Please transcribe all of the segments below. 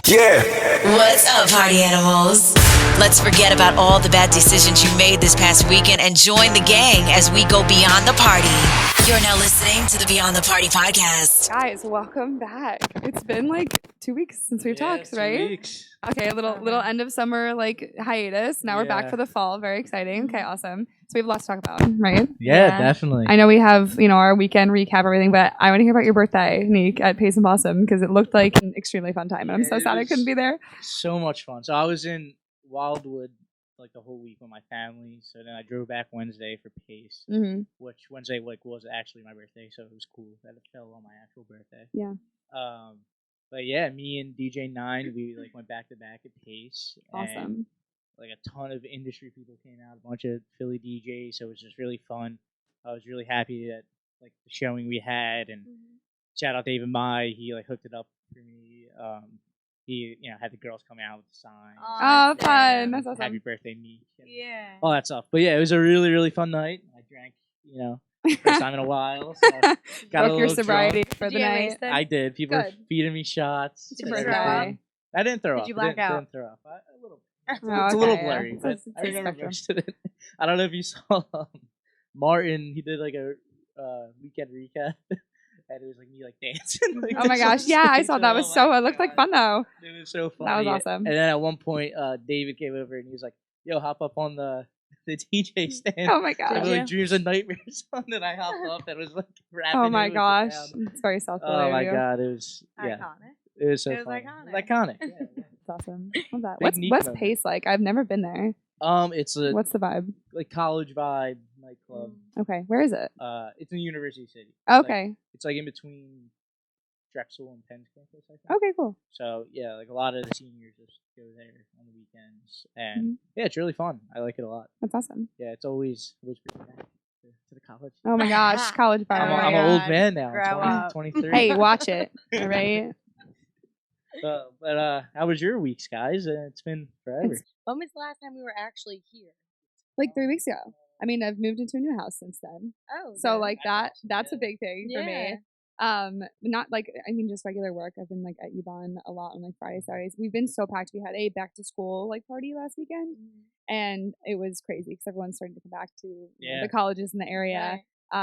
Yeah. What's up, party animals? Let's forget about all the bad decisions you made this past weekend and join the gang as we go beyond the party. You're now listening to the Beyond the Party podcast. Guys, welcome back. It's been like 2 weeks since we've talked, right? 2 weeks. Okay, a little end of summer hiatus. Now we're back for the fall. Very exciting. Okay, awesome. So we have lots to talk about, right? Yeah, definitely. I know we have, our weekend recap, everything, but I want to hear about your birthday, NEEK, at Pace and Blossom, because it looked like an extremely fun time. And I'm so sad I couldn't be there. So much fun. So I was in Wildwood like the whole week with my family. So then I drove back Wednesday for Pace, which Wednesday was actually my birthday, so it was cool that it fell on my actual birthday. Yeah. But yeah, me and DJ Nine, we went back to back at Pace. Awesome. And, a ton of industry people came out, a bunch of Philly DJs, so it was just really fun. I was really happy that the showing we had, and shout out David Mai, he hooked it up for me. He had the girls come out with the sign. Oh, fun! That's awesome. Happy birthday, NEEK. Yeah. All that stuff. But yeah, it was a really, really fun night. I drank, first time in a while. So got Broke your sobriety drunk. for the night. I did. People were feeding me shots. It's your birthday. I didn't throw up. Did you black out? Didn't throw up. A little. Oh, It's a little blurry, but It's I a remember spectrum. most of it. I don't know if you saw Martin. He did a weekend recap, and it was me dancing. Oh my gosh! Yeah, I saw that. It was it looked like fun though. It was so fun. That was awesome. And then at one point, David came over and he was like, "Yo, hop up on the DJ stand." Oh my So gosh! I Dreams and Nightmares on, and I hopped up and was rapping. Oh my with the gosh! crowd. It's very self. Oh my god! It was Iconic. It was so It was fun. iconic. It was iconic. Yeah. It's awesome. Love that. Big NEEK What's moment. Pace like? I've never been there. It's a What's the vibe? college vibe nightclub. Okay, where is it? It's in University City. Okay. It's in between Drexel and Penn's campus, I think. Okay, cool. So yeah, a lot of the seniors just go there on the weekends, and yeah, it's really fun. I like it a lot. That's awesome. Yeah, it's always bringing back to the college. Oh my gosh, college vibe. I'm, Oh my I'm an old God. man now. Grow I'm up. 23. Hey, watch it. All right. But how was your weeks, guys? It's been forever. When was the last time we were actually here? Like 3 weeks ago. I mean, I've moved into a new house since then. Oh. So good. that's a big thing for me. Not just regular work. I've been at UBON a lot on Fridays, Saturdays. We've been so packed. We had a back to school party last weekend, and it was crazy because everyone's starting to come back to the colleges in the area,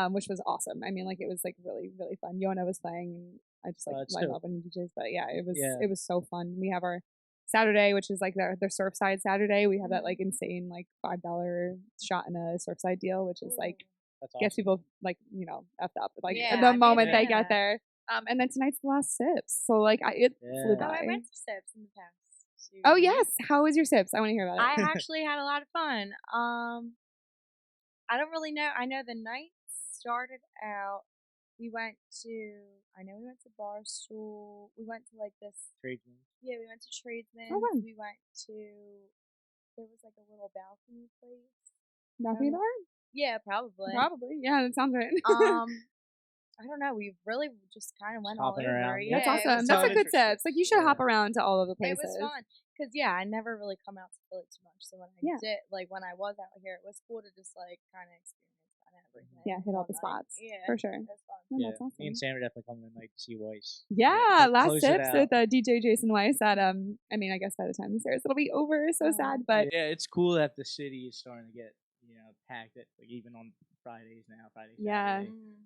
which was awesome. I mean, it was really really fun. Yona was playing, and I just light up when DJs. But yeah, it was so fun. We have our Saturday, which is their Surfside Saturday. We have that insane $5 shot in a Surfside deal, which is That's gets awesome. people effed up Yeah, the moment yeah. they get there. And then tonight's the last sips, so it flew Oh, by. I went to Sips in the past. 2 Oh weeks. yes, how was your sips? I want to hear about I it. actually had a lot of fun. I don't really know. I know the night started out. We went to Barstool. We went to this. Tradesman. Yeah, we went to Tradesman. Oh, fun. We went to. There was a little balcony place. Balcony bar? Yeah, probably. Probably. Yeah, that sounds right. I don't know. We really just kind of went hopping all over. around. Yeah, That's it awesome. was That's a fun. good sips. You should hop Yeah. around to all of the It places. was fun because I never really come out to Philly too much. So when I Yeah. did, when I was out here, it was cool to just kind of experience everything. Yeah, hit all the night. spots Yeah, for sure. it was fun. Oh, Yeah, that's awesome. me and Sam are definitely coming tonight to see Weiss. Yeah, last close it sips out. with DJ Jason Weiss. That I guess by the time this airs, it'll be over. So Oh. sad, but Yeah, it's cool that the city is starting to get packed. Even on Fridays now, Yeah.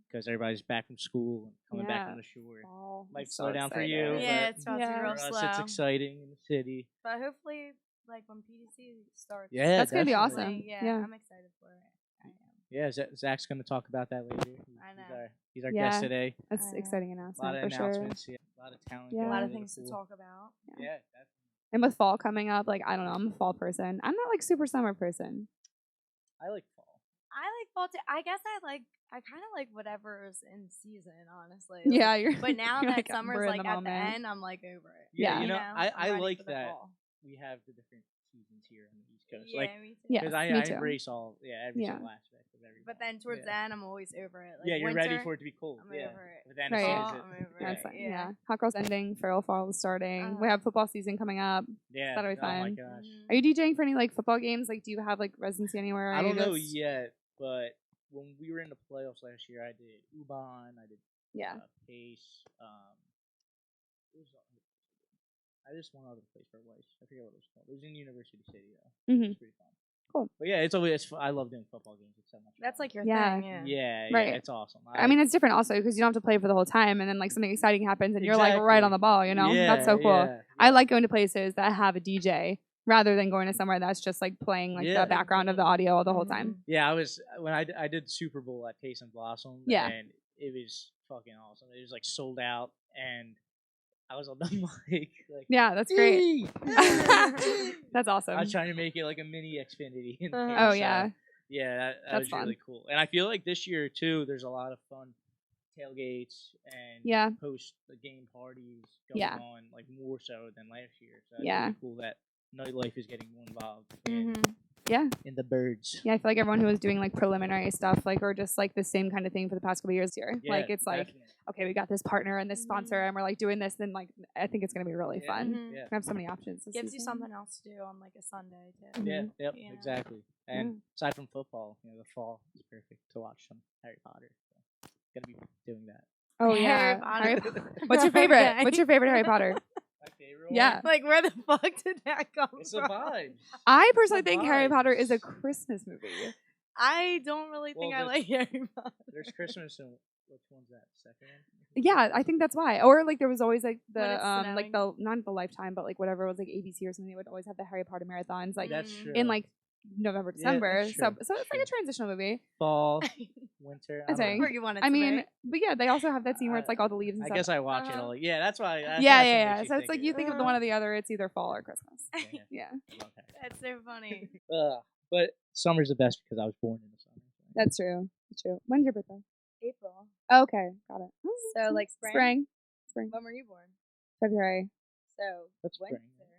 because everybody's back from school and coming back Yeah. on the shore. oh, Might I'm slow so down for excited. you. Yeah, but it's about to Yeah. be for real us, slow. it's exciting in the city. But hopefully, when PDC starts. Yeah, That's gonna be definitely. awesome. Yeah, Yeah. I'm excited for it. I am. Yeah, Zach's going to talk about that later. I He's know. He's our Yeah. guest today. That's I know. exciting A lot announcement of for sure. announcements. Yeah, a lot of talent. Yeah. A going lot of into the things to pool. talk about. Yeah, definitely. And with fall coming up, I don't know, I'm a fall person. I'm not super summer person. I like fall. I like fall too. I guess I kind of like whatever's in season, honestly. Yeah, you're. But now you're that summer's we're in at the moment. end, I'm over it. Yeah. you know, I'm I ready like for the that fall. we have the different seasons here on the East Coast. Yeah, me too. Yeah. Because Yes, I me too. embrace every Yeah. single aspect of everything. But then towards the end, I'm always over it. yeah, you're ready winter, for it to be cold. I'm yeah. over it. But then Right. as soon Fall, as I'm it, over That's it. fine. Yeah. Yeah. Hot Girls ending, Feral Fall is starting. We Uh-huh. have football season coming up. yeah. That'll be Oh my fun. gosh. Mhm. Are you DJing for any football games? Do you have residency anywhere? Or I are you don't know just- yet, but when we were in the playoffs last year, I did UBON, I did Yeah. Pace. What was the other- I just one other place for Weiss. I forget what it was called. It was in University City though. Mm-hmm. It's pretty fun. Cool. But yeah, it's always I love doing football games. It's so much. That's fun. like your Yeah. thing. Yeah, Right. yeah, it's awesome. I mean, it's different also because you don't have to play for the whole time, and then like something exciting happens, and you're like right on the ball. You know, Yeah, that's so cool. yeah, I like going to places that have a DJ rather than going to somewhere that's just like playing like the background of the audio the whole time. Yeah, I was when I did Super Bowl at Taste and Blossom. Yeah. And it was fucking awesome. It was like sold out, and I was on the mic. Like, Yeah, that's great. "Hey!" That's awesome. I was trying to make it like a mini Xfinity. In Uh-huh. there, Oh so, yeah, yeah, that That's was fun. really cool. And I feel like this year too, there's a lot of fun tailgates and Yeah. post the game parties going Yeah. on, like more so than last year. So it's Yeah. really cool that nightlife is getting more involved yeah, in the birds. yeah. I feel like everyone who was doing like preliminary stuff, like or just like the same kind of thing for the past couple of years here. Yeah, like it's like, definitely. okay, we got this partner and this sponsor, and we're like doing this. Then like I think it's gonna be really Yeah. fun. Mhm. Yeah. We have so many options. This Gives you season. something else to do on like a Sunday too. Yeah, Mhm. yep, Yeah. exactly. And aside from football, the fall is perfect to watch some Harry Potter. So gonna be doing that. Oh Harry yeah. Potter. What's your favorite? Okay. What's your favorite Harry Potter? My favorite Yeah. Like where the fuck did that come It's a from? vibe. I personally The think Harry Potter is a vibes. Christmas movie. I don't really think Well, I like Harry Potter. There's Christmas and which one's that? Second one? Yeah, I think that's why. Or like there was always like When it's the like the snowing. not the Lifetime, but like whatever was like ABC or something. They would always have the Harry Potter marathons like That's Mm. true. in like November, Yeah, December. that's So true. so it's like a transitional movie. fall, winter. I think. Where you want it I to mean, be. but yeah, they also have that scene where it's like all the leaves and I stuff. guess I watch it Uh-huh. all. Yeah, that's why. That's yeah, what yeah, yeah. makes So it's like you think of the one or the other. It's either fall or Christmas. Yeah, Yeah, I love Harry. That's so funny. But summer's the best because I was born in the summer. So. that's true. That's true. When's your birthday? April. Oh, okay, got it. So like spring. Spring, When were you born? February. So That's winter. spring.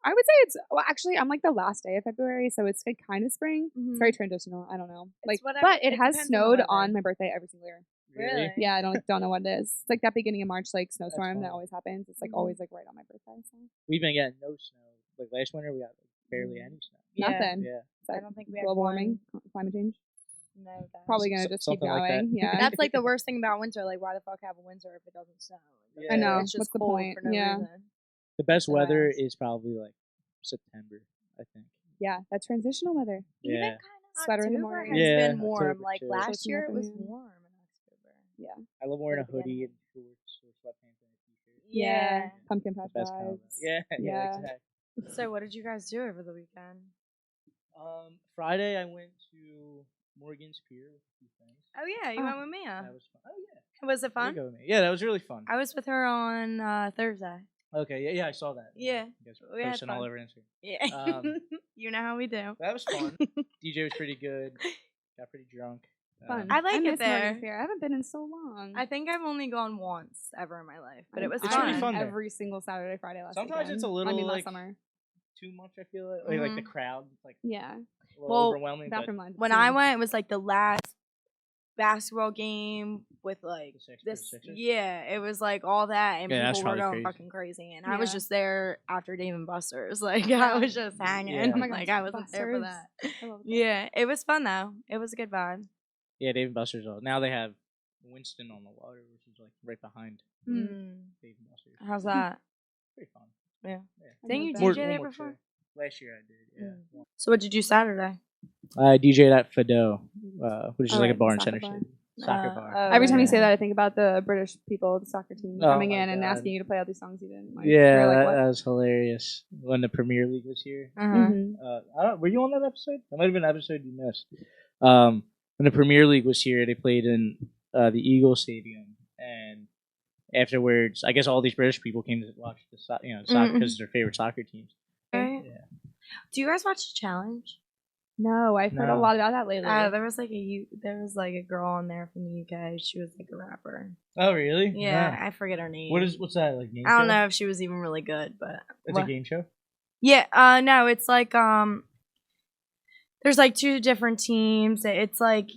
I would say it's well. Actually, I'm like the last day of February, so it's like kind of spring. It's very transitional. I don't know. Like, whatever- but it it has depends on the snowed weather. on my birthday every single year. Really? Yeah, I don't know what it is. It's like that beginning of March, like snowstorm that fun. always happens. It's like Mhm. always like right on my birthday. So We've been getting no snow. Like last winter, we got like, barely Mm. any snow. Yeah. nothing. Yeah. Is that I don't think we had global one. warming, climate change. No, that's Probably gonna just keep something like that. going. Yeah, That's like the worst thing about winter. Like, why the fuck have a winter if it doesn't snow? Yeah. I know. It's just What's the cold point? for no Yeah. reason. The best So weather ass. is probably like September, I think. yeah, that transitional weather. Even Yeah. kind of Sweater in the October morning. has Yeah, been warm. October Like too. last Shorts in the year, it was afternoon. warm in October. Yeah, I love wearing a At the hoodie beginning. and shorts or sweatpants and a t-shirt. Yeah. pumpkin The patch best combo. vibes. Yeah, Yeah. yeah, exactly. So, what did you guys do over the weekend? Friday I went to Morgan's Pier with a few friends. Oh yeah, you Oh. went with Mia. That was fun. Oh yeah. Was it You fun? go with me. Yeah, that was really fun. I was with her on Thursday. Okay, yeah, I saw that. Yeah, You guys we had posting all fun. over Instagram. Yeah. Um, You know how we do. That was fun. DJ was pretty good. Got pretty drunk. Fun. I like it miss Morgan's there. Pier. I haven't been in so long. I think I've only gone once ever in my life, but it was It's fun. really fun there. every single Saturday, Friday last Sometimes it's a weekend. little, I mean, last like, summer. Too much, I feel like. Like the Mhm. crowd, it's like Yeah, a little Well, overwhelming. But bathroom lines. When I went, it was like the last basketball game with like the Sixers, this. Sixers? Yeah, it was like all that, and Yeah, that's people were probably going crazy. fucking crazy, and I was Yeah. just there after Dave and Buster's. Like I was just hanging. Yeah. Oh my God, like I wasn't there for Buster's. that. I love that. Yeah, it was fun though. It was a good vibe. Yeah, Dave and Buster's. Now they have Winston on the water, which is like right behind Dave and Buster's. How's that? Pretty fun. Yeah. I Didn't love you that. DJ More- there one more before? show. Last year I did. Yeah. So what did you do Saturday? I DJ'd at Fado, which is Oh, like a right, bar in soccer Center bar. City. Soccer Uh, bar. oh, Every time you yeah. say that, I think about the British people, the soccer team, Oh coming my in and God. asking you to play all these songs you didn't like. Yeah, You're like, that, what? that was hilarious. When the Premier League was here. Uh-huh. Mhm. I don't. Were you on that episode? That might have been an episode you missed. When the Premier League was here, they played in the Eagle Stadium, and afterwards, I guess all these British people came to watch the soccer Mhm. because it's their favorite soccer teams. Right. Yeah. Do you guys watch the challenge? No, I've heard a No. lot about that lately. There was like a girl on there from the UK. She was like a rapper. Oh, really? Yeah, I forget her name. What's that like? Game I don't show? know if she was even really good, but It's a game show. Yeah, no, it's like there's like two different teams. It's like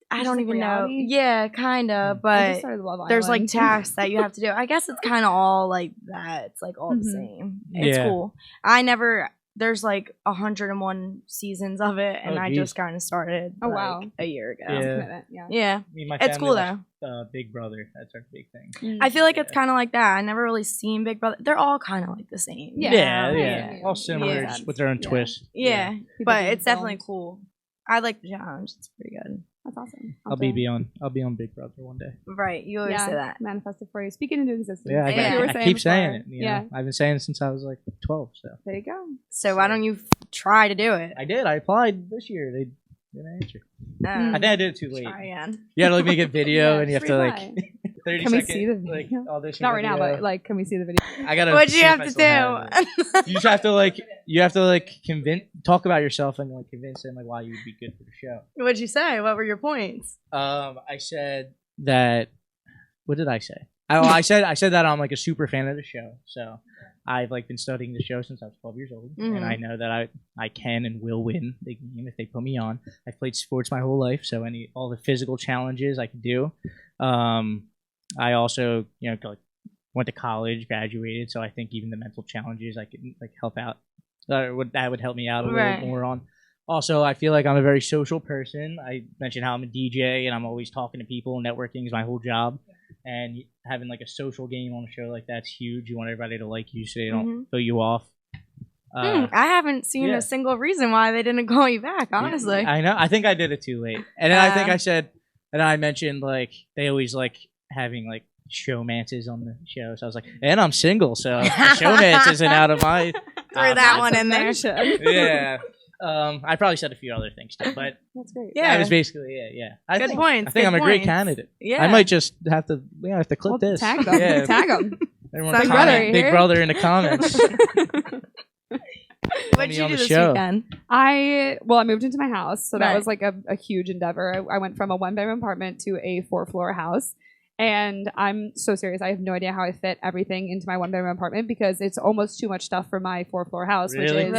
I Just don't like even know. reality? Yeah, kind of, I just but started Love there's like Island. tasks that you have to do. I guess it's kind of all like that. It's like all the Mhm. same. It's Yeah. cool. I never there's like 101 seasons of it, and I just kind of started. Oh wow, a year ago. Yeah. Me and my It's cool family watch, Big Brother. That's our big thing. I feel like it's kind of like that. I never really seen Big Brother. They're all kind of like the same. Yeah. All similar, just with their own twist. Yeah. But it's definitely cool. I like the challenge. It's pretty good. That's awesome. I'll be on Big Brother one day. Right, you always say that. Manifest it for you. Speaking into existence. Yeah, I keep saying it. You know? Yeah, I've been saying it since I was like 12. So there you go. So why don't you try to do it? I did. I applied this year. They didn't answer. I think I did it too late. Try again. You gotta make a video, and you have to like 30 Can we second, see the video? like, audition. Not right now, but like, can we see the video? I gotta. What'd you have to do? You just have to like. You have to like talk about yourself and like convince them like why you would be good for the show. What'd you say? What were your points? I said that. What did I say? I said that I'm like a super fan of the show. So I've like been studying the show since I was 12 years old, and I know that I can and will win the game if they put me on. I've played sports my whole life, so all the physical challenges I can do. I also went to college, graduated, so I think even the mental challenges I could like help out. That would help me out a little more on. Also, I feel like I'm a very social person. I mentioned how I'm a DJ and I'm always talking to people. Networking is my whole job. And having like a social game on a show like that's huge. You want everybody to like you so they don't throw you off. I haven't seen a single reason why they didn't call you back, honestly. I know. I think I did it too late. And then I think I said, and I mentioned like they always like having like showmances on the show. So I was like, and I'm single, so showmance isn't out of my... Throw that one in there. Yeah. I probably said a few other things too, but that's great. Yeah, that was basically it. Yeah, Good points. I think I'm a great candidate. Yeah, I might just have to. We have to clip this. Tag them. Yeah. Tag them. Everyone comment Big Brother in the comments. What did you do this weekend? I moved into my house, so that was like a huge endeavor. I went from a 1-bedroom apartment to a 4-floor house. And I'm so serious. I have no idea how I fit everything into my 1-bedroom apartment because it's almost too much stuff for my 4-floor house, which is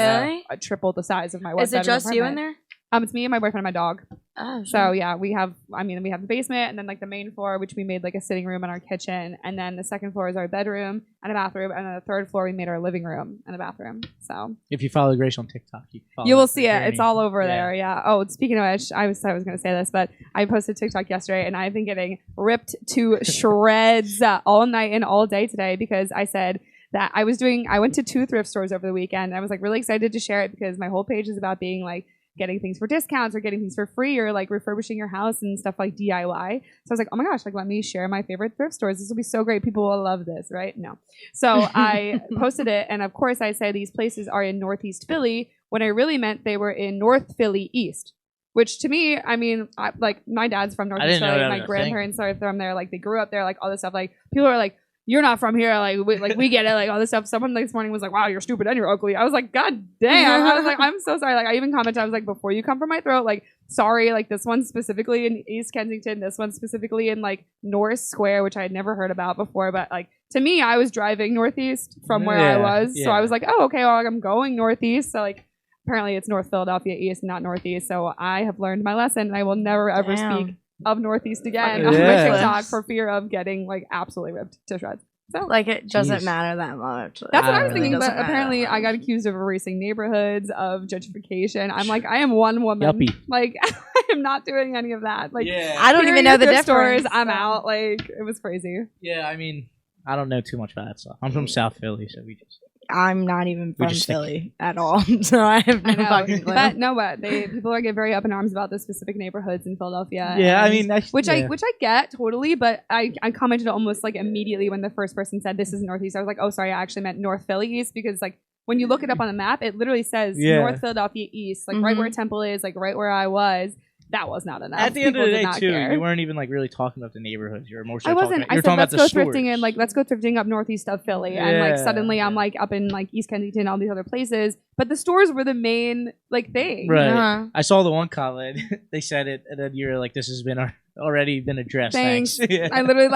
triple the size of my 1-bedroom apartment. Is it just you in there? It's me and my boyfriend and my dog. Oh, so yeah, we have the basement and then like the main floor, which we made like a sitting room and our kitchen. And then the second floor is our bedroom and a bathroom. And then the third floor, we made our living room and a bathroom. So if you follow Grace on TikTok, you will see it. It's all over there. Yeah. Oh, speaking of which, I was going to say this, but I posted TikTok yesterday and I've been getting ripped to shreds all night and all day today because I said that I went to 2 thrift stores over the weekend. I was like really excited to share it because my whole page is about being like getting things for discounts or getting things for free or like refurbishing your house and stuff like DIY. So I was like, oh my gosh, like let me share my favorite thrift stores. This will be so great. People will love this, right? No. So I posted it. And of course I say these places are in Northeast Philly when I really meant they were in North Philly East, which to me, I mean, like my dad's from Northeast Philly. My grandparents are from there. Like they grew up there, like all this stuff. Like people are like, you're not from here, like we get it, like all this stuff. Someone this morning was like, wow, you're stupid and you're ugly. I was like, god damn. I was like, I'm so sorry. Like I even commented, I was like, before you come from my throat, like sorry, like this one specifically in East Kensington, this one specifically in like North Square, which I had never heard about before, but like to me, I was driving northeast from where I was, so I was like, oh, okay, well, like, I'm going northeast, so like apparently it's North Philadelphia East, not Northeast, so I have learned my lesson and I will never ever speak of Northeast again on my TikTok for fear of getting like absolutely ripped to shreds. So like it doesn't matter that much. That's what I was thinking, but apparently I got accused of erasing neighborhoods, of gentrification. I'm like, I am one woman. Yuppie. Like I am not doing any of that. Like I don't even know the difference. Stores, I'm out. Like it was crazy. Yeah, I mean, I don't know too much about that stuff. I'm from South Philly, so we just. I'm not even from Philly at all, so I have no fucking clue. But people get very up in arms about the specific neighborhoods in Philadelphia. Yeah, I mean, which I get totally, but I commented almost like immediately when the first person said this is Northeast. I was like, oh, sorry, I actually meant North Philly East because like when you look it up on the map, it literally says North Philadelphia East, like right where Temple is, like right where I was. That was not enough. At the end of the day, too, you weren't even like really talking about the neighborhoods. You were more so I wasn't. I said let's go thrifting in, like let's go thrifting up northeast of Philly, and like suddenly I'm like up in like East Kensington, all these other places. But the stores were the main like thing. Right. I saw the one comment. They said it, and then you're like, "This has been already been addressed. Thanks. Yeah. I literally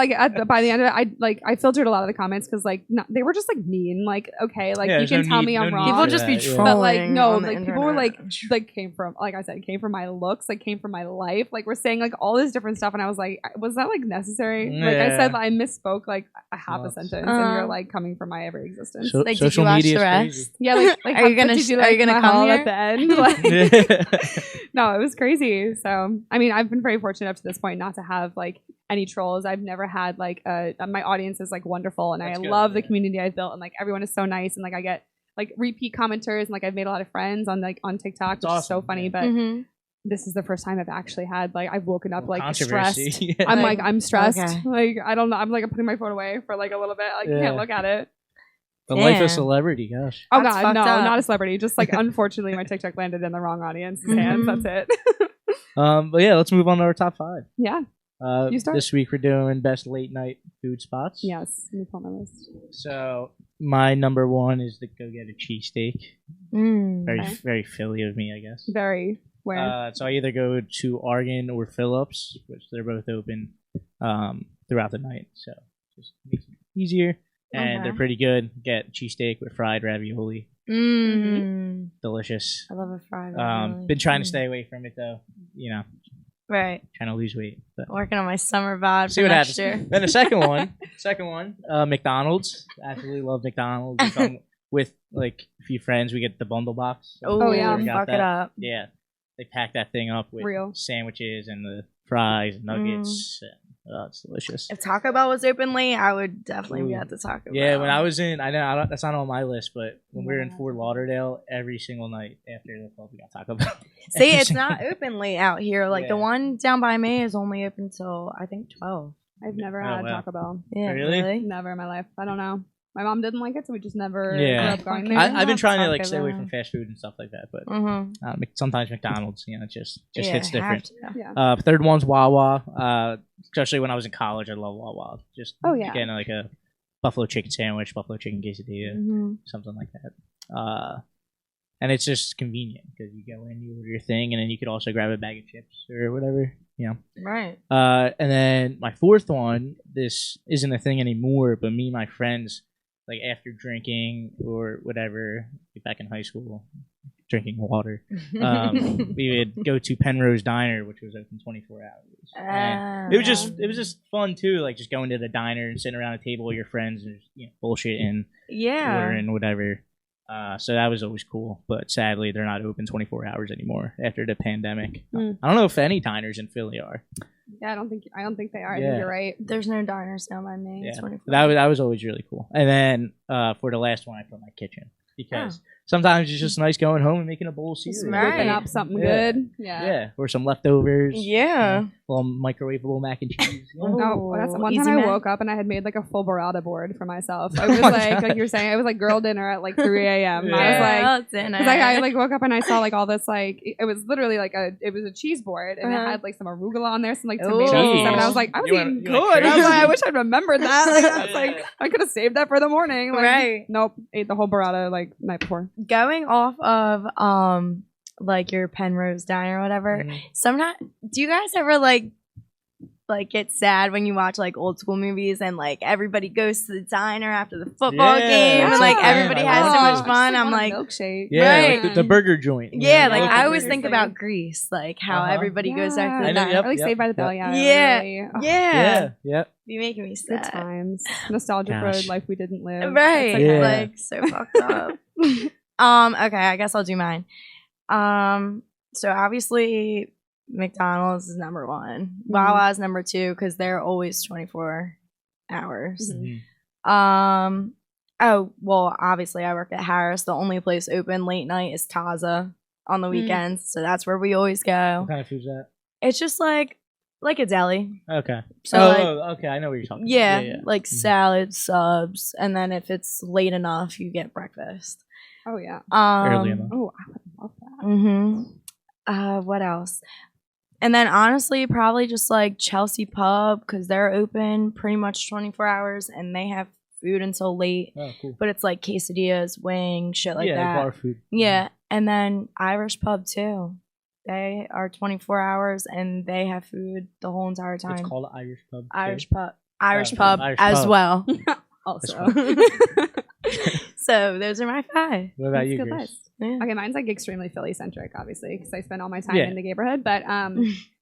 by the end of it, I filtered a lot of the comments because they were just like mean. Like, okay, like you can tell me I'm wrong. People just be trolling. But like no, like internet. people were like came from, like I said, came from my looks, like came from my life. Like we're saying like all this different stuff, and I was like, was that like necessary? Yeah. Like I said, I misspoke like a half a sentence, and you're like coming from my every existence. So, like, did social you watch media the is rest? Yeah, like Are you gonna come at here? the end? Like, no, it was crazy. So I mean, I've been very fortunate up to this point not to have like any trolls. I've never had like my audience is like wonderful, and That's I good, love the community I've built, and like everyone is so nice, and like I get like repeat commenters, and like I've made a lot of friends on TikTok, which is so funny. But this is the first time I've actually had like I've woken up like stressed. Yeah. I'm stressed. Okay. Like I don't know. I'm like putting my phone away for like a little bit. Like you can't look at it. The life of celebrity, gosh. Oh That's god, no, fucked up. not a celebrity. Just like unfortunately, my TikTok landed in the wrong audience's hands. That's it. But yeah, let's move on to our top 5. Yeah. You start. This week we're doing best late night food spots. Yes. Let me pull my list. So my number 1 is to go get a cheesesteak. Very Okay. very Philly of me, I guess. Very. Where? So I either go to Argan or Phillips, which they're both open throughout the night. So just makes it easier. And they're pretty good. Get cheesesteak with fried ravioli. Delicious. I love a fried ravioli. Been trying to stay away from it though. You know, Right. trying to lose weight. But Working on my summer vibe see for what next happens. year. Then the second one, McDonald's. Absolutely love McDonald's. If I'm with like a few friends, we get the bundle box. Oh, yeah. Fuck it up. Yeah, they pack that thing up with Real. sandwiches and the fries and nuggets. It's delicious. If Taco Bell was open late, I would definitely be Ooh. at the Taco Bell. Yeah, when I was in, I know that's not on my list, but when we were in Fort Lauderdale, every single night after the club, we got Taco Bell. See, Every it's single not open late out here. Like the Yeah. one down by me is only open till I think 12. I've never Oh, had wow. Taco Bell. Yeah, Really? Never in my life. I don't know. My mom didn't like it, so we just never Yeah. grew up going there. I've been trying to Taco like stay away Bell. from fast food and stuff like that, but Mm-hmm. sometimes McDonald's, you know, it just Yeah, hits different. have to. Yeah. Third one's Wawa. Especially when I was in college, I love Wawa. Just getting like a buffalo chicken sandwich, buffalo chicken quesadilla, something like that. And it's just convenient because you go in, you order your thing, and then you could also grab a bag of chips or whatever, you know. Right. And then my fourth one, this isn't a thing anymore, but me and my friends, like after drinking or whatever, back in high school, drinking water, we would go to Penrose Diner, which was open 24 hours. And it was just fun too, like just going to the diner and sitting around a table with your friends and just, you know, bullshitting, ordering whatever. So that was always cool, but sadly they're not open 24 hours anymore after the pandemic. I don't know if any diners in Philly are. Yeah, I don't think they are. I Yeah. think you're right. There's no diners down by me. Yeah, 24. that was always really cool. And then for the last one, I put my kitchen because sometimes it's just nice going home and making a bowl of cereal. Right. Whipping up something Yeah. good. Yeah. Yeah, or some leftovers. Yeah. Little microwavable mac and cheese. You know? No, that's one Easy time I Mac. woke up and I had made like a full burrata board for myself. I was like you were saying, it was like girl dinner at like 3 a.m. I was like, because I like woke up and I saw like all this like it was literally like it was a cheese board and it had like some arugula on there, some like tomatoes and stuff. And I was like, I was eating you went good. I was like, crazy. I wish I'd remembered that. Like, I was like, I could have saved that for the morning. Like, Right. Nope. Ate the whole burrata like night before. Going off of like your Penrose Diner or whatever, sometimes do you guys ever like get sad when you watch like old school movies and like everybody goes to the diner after the football game and like everybody has so much fun? I'm like, milkshake. Yeah, Right. like the burger joint. you yeah, know? like Yeah. I always Burger think thing. about Grease, like how Uh-huh. everybody goes back to I the know, diner. yep. I like Saved by the Bell. Yeah. Yeah. Really, Yeah. Yeah. Be making me Good sad. times. Nostalgic Gosh. road, life we didn't live. Right. It's Yeah. Like so fucked up. Okay, I guess I'll do mine. So obviously McDonald's is number one. Wawa is number two because they're always 24 hours. Oh, well, obviously I work at Harris. The only place open late night is Taza on the weekends. So that's where we always go. What kind of food's that? It's just like a deli. Okay. So okay. I know what you're talking yeah, about. like salad, subs, and then if it's late enough, you get breakfast. Oh yeah. Early enough. Oh, I would love that. What else? And then honestly, probably just like Chelsea Pub because they're open pretty much 24 hours and they have food until late. Oh, cool. But it's like quesadillas, wings, shit like yeah, that. bar food. Yeah, and then Irish Pub too. They are 24 hours and they have food the whole entire time. It's called Irish Pub. Irish pub. Irish Oh, pub Irish as pub. well. Also. So those are my 5. What about That's you, good Grace? list. Yeah. Okay, mine's like extremely Philly centric, obviously, because I spend all my time Yeah. in the neighborhood. But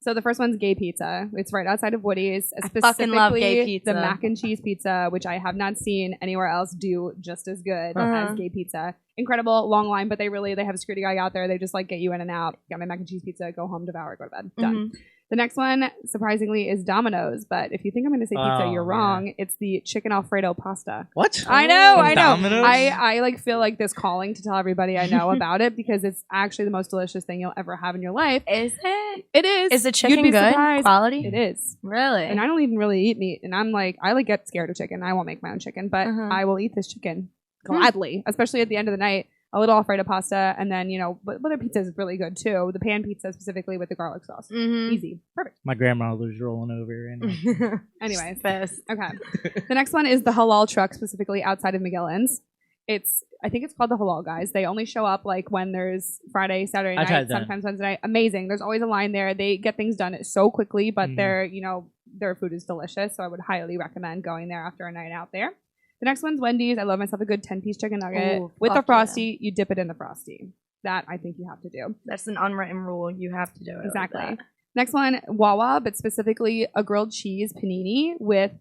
so the first one's Gay Pizza. It's right outside of Woody's. I fucking love Gay Specifically, Pizza. The mac and cheese pizza, which I have not seen anywhere else do just as good Uh-huh. as Gay Pizza. Incredible, long line, but they have a security guy out there. They just like get you in and out. Get my mac and cheese pizza, go home, devour, go to bed. Done. Mhm. The next one, surprisingly, is Domino's. But if you think I'm going to say pizza, Oh, you're yeah. wrong. It's the chicken Alfredo pasta. What? I know, From I know. Domino's? I like feel like this calling to tell everybody I know about it because it's actually the most delicious thing you'll ever have in your life. Is it? It is. Is the You'd chicken be good? surprised. Quality? It is. Really? And I don't even really eat meat. And I'm like, I like get scared of chicken. I won't make my own chicken, but Uh-huh. I will eat this chicken gladly, especially at the end of the night. A little Alfredo pasta, and then but their pizza is really good too. The pan pizza specifically with the garlic sauce. Mhm. Easy, perfect. My grandmother's rolling over. And Anyways, Fast. okay. The next one is the halal truck, specifically outside of McGillen's. I think it's called the Halal Guys. They only show up like when there's Friday, Saturday I've night, had that. sometimes Wednesday night. Amazing. There's always a line there. They get things done so quickly, but Mhm. their food is delicious. So I would highly recommend going there after a night out there. The next one's Wendy's. I love myself a good 10-piece chicken nugget Ooh, with the fuck yeah. Frosty. You dip it in the Frosty. That I think you have to do. That's an unwritten rule. You have to do it. like Exactly. that. Next one, Wawa, but specifically a grilled cheese panini with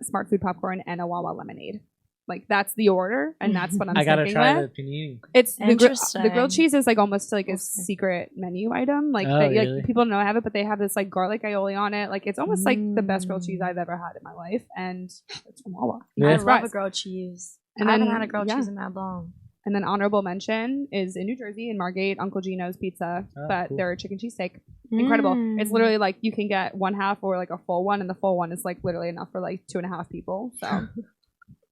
smart food popcorn and a Wawa lemonade. Like that's the order, and that's what I'm I gotta sticking try with. the panini. It's the Interesting. grilled cheese is like almost like a Okay. secret menu item. Like, Oh, they, really? like people don't know I have it, but they have this like garlic aioli on it. Like it's almost like the best grilled cheese I've ever had in my life, and it's from Wawa. Yeah. I Nice love a fries. grilled cheese. And I haven't then- had a grilled yeah. cheese in that long. And then honorable mention is in New Jersey in Margate, Uncle Gino's Pizza, Oh, but cool. their chicken cheesesteak. Incredible. Mm. It's literally like you can get one half or like a full one, and the full one is like literally enough for like 2.5 people. So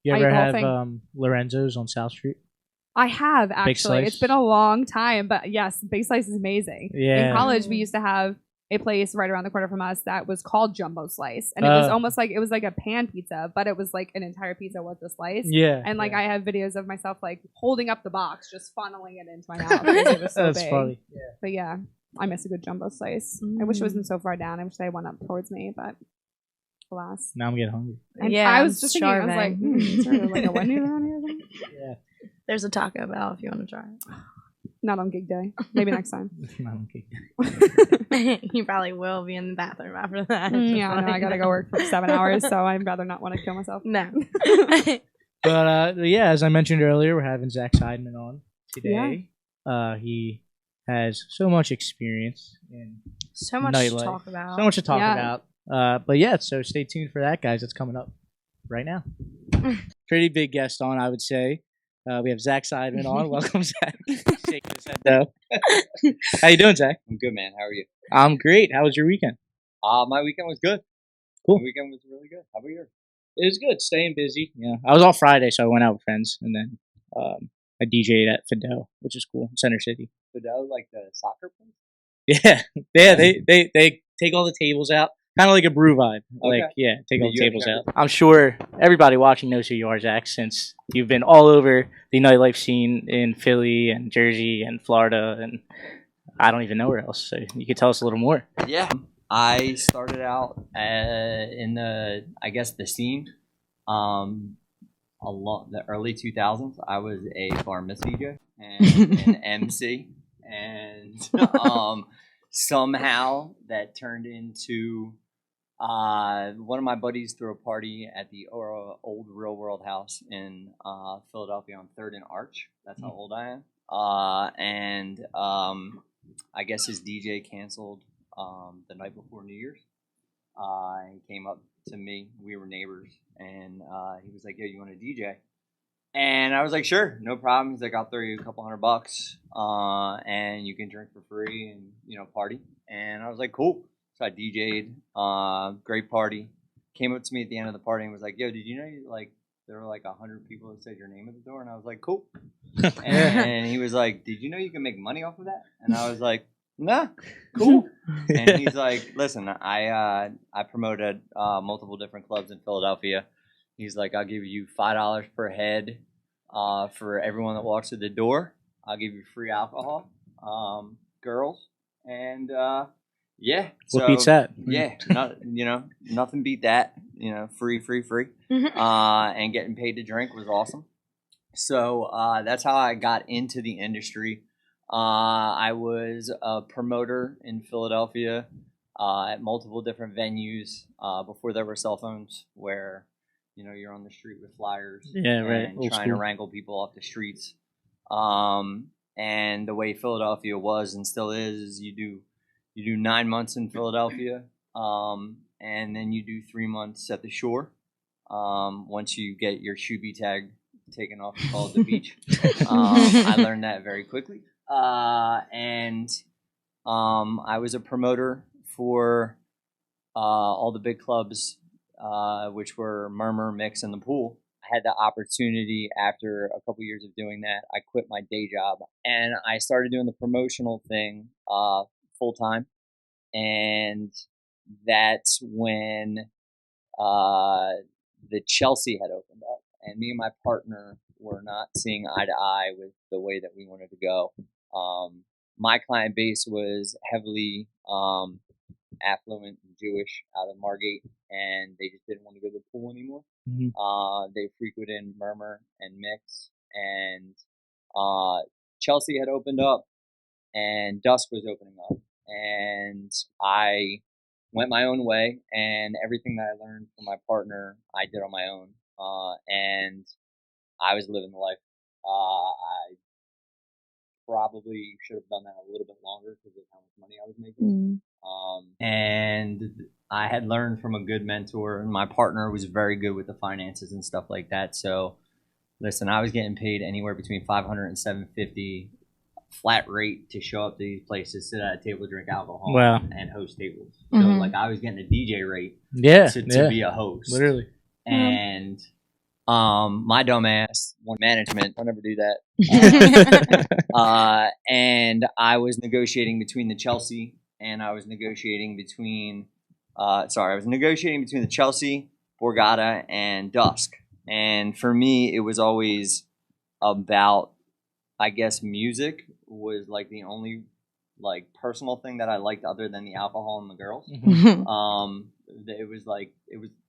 You I ever eat the whole have thing. Lorenzo's on South Street? I have actually. Slice? It's been a long time, but yes, Big Slice is amazing. Yeah. In college, we used to have a place right around the corner from us that was called Jumbo Slice, and it was almost like it was like a pan pizza, but it was like an entire pizza with a slice. Yeah. And like yeah. I have videos of myself like holding up the box, just funneling it into my mouth. Because it was so That's big. funny. Yeah. But yeah, I miss a good jumbo slice. I wish it wasn't so far down. I wish they went up towards me, but alas. Now I'm getting hungry. And Yeah, I was I'm just thinking, I was like, starving. is there like a Wendy's around here or something? Yeah. There's a Taco Bell if you want to try Not on gig day. Maybe next time. Okay. it. You probably will be in the bathroom after that. Yeah, I know. I gotta go work for 7 hours, so I'd rather not want to kill myself. No. But yeah, as I mentioned earlier, we're having Zach Seidman on today. He has so much experience in So much Nightlife. to talk about. so much to talk Yeah. about. But yeah, so stay tuned for that, guys. It's coming up right now. Pretty big guest on, I would say. We have Zach Seidman on. Welcome, Zach. Shaking his head though. How you doing, Zach? I'm good, man. How are you? I'm great. How was your weekend? My weekend was good. Cool. My weekend was really good. How about yours? It was good. Staying busy. Yeah, I was off Friday, so I went out with friends, and then I DJ'd at Fidel, which is cool, Center City. Fidel, like the soccer place? Yeah, yeah. They take all the tables out, kind of like a brew vibe. Like, Okay. yeah, take all the You have tables never- out. I'm sure everybody watching knows who you are, Zach, since you've been all over the nightlife scene in Philly and Jersey and Florida, and I don't even know where else. So you could tell us a little more. Yeah. I started out in the scene, the early 2000s. I was a bar mitzvah DJ and an MC, and somehow that turned into one of my buddies threw a party at the old Real World House in Philadelphia on 3rd and Arch. That's how old I am. I guess his DJ canceled the night before New Year's. He came up to me. We were neighbors, and he was like, "Yo, you want to DJ?" And I was like, "Sure, no problem." He's like, "I'll throw you a couple $100, and you can drink for free and party." And I was like, "Cool." So I DJ'd. Great party. Came up to me at the end of the party and was like, "Yo, did you know there were like 100 people that said your name at the door?" And I was like, "Cool." And he was like, "Did you know you can make money off of that?" And I was like, "Nah, cool." And he's like, "Listen, I promoted multiple different clubs in Philadelphia." He's like, "I'll give you $5 per head for everyone that walks through the door. I'll give you free alcohol, girls, And yeah. What beats that? Yeah, nothing beat that. Free. And getting paid to drink was awesome. So that's how I got into the industry. I was a promoter in Philadelphia at multiple different venues before there were cell phones, where you're on the street with flyers and trying to wrangle people off the streets. And the way Philadelphia was and still is you do 9 months in Philadelphia, and then you do 3 months at the shore. Once you get your Shuby tag taken off and called the beach. I learned that very quickly. And I was a promoter for all the big clubs, which were Murmur, Mix, and the Pool. I had the opportunity after a couple years of doing that. I quit my day job and I started doing the promotional thing full time. And that's when the Chelsea had opened up. And me and my partner were not seeing eye to eye with the way that we wanted to go. My client base was heavily affluent and Jewish out of Margate, and they just didn't want to go to the pool anymore. Mm-hmm. They frequented Murmur and Mix, and Chelsea had opened up, and Dusk was opening up, and I went my own way, and everything that I learned from my partner, I did on my own, and I was living the life. I probably should have done that a little bit longer because of how much money I was making. And I had learned from a good mentor, and my partner was very good with the finances and stuff like that. So, listen, I was getting paid anywhere between $500 and $750 flat rate to show up to these places, sit at a table, drink alcohol, and host tables. So, like, I was getting a DJ rate to be a host. Literally. And my dumb ass wanted management. I'll never do that. And I was negotiating between the Chelsea and I was negotiating between the Chelsea, Borgata, and Dusk. And for me, it was always about, I guess, music was like the only like personal thing that I liked other than the alcohol and the girls. It was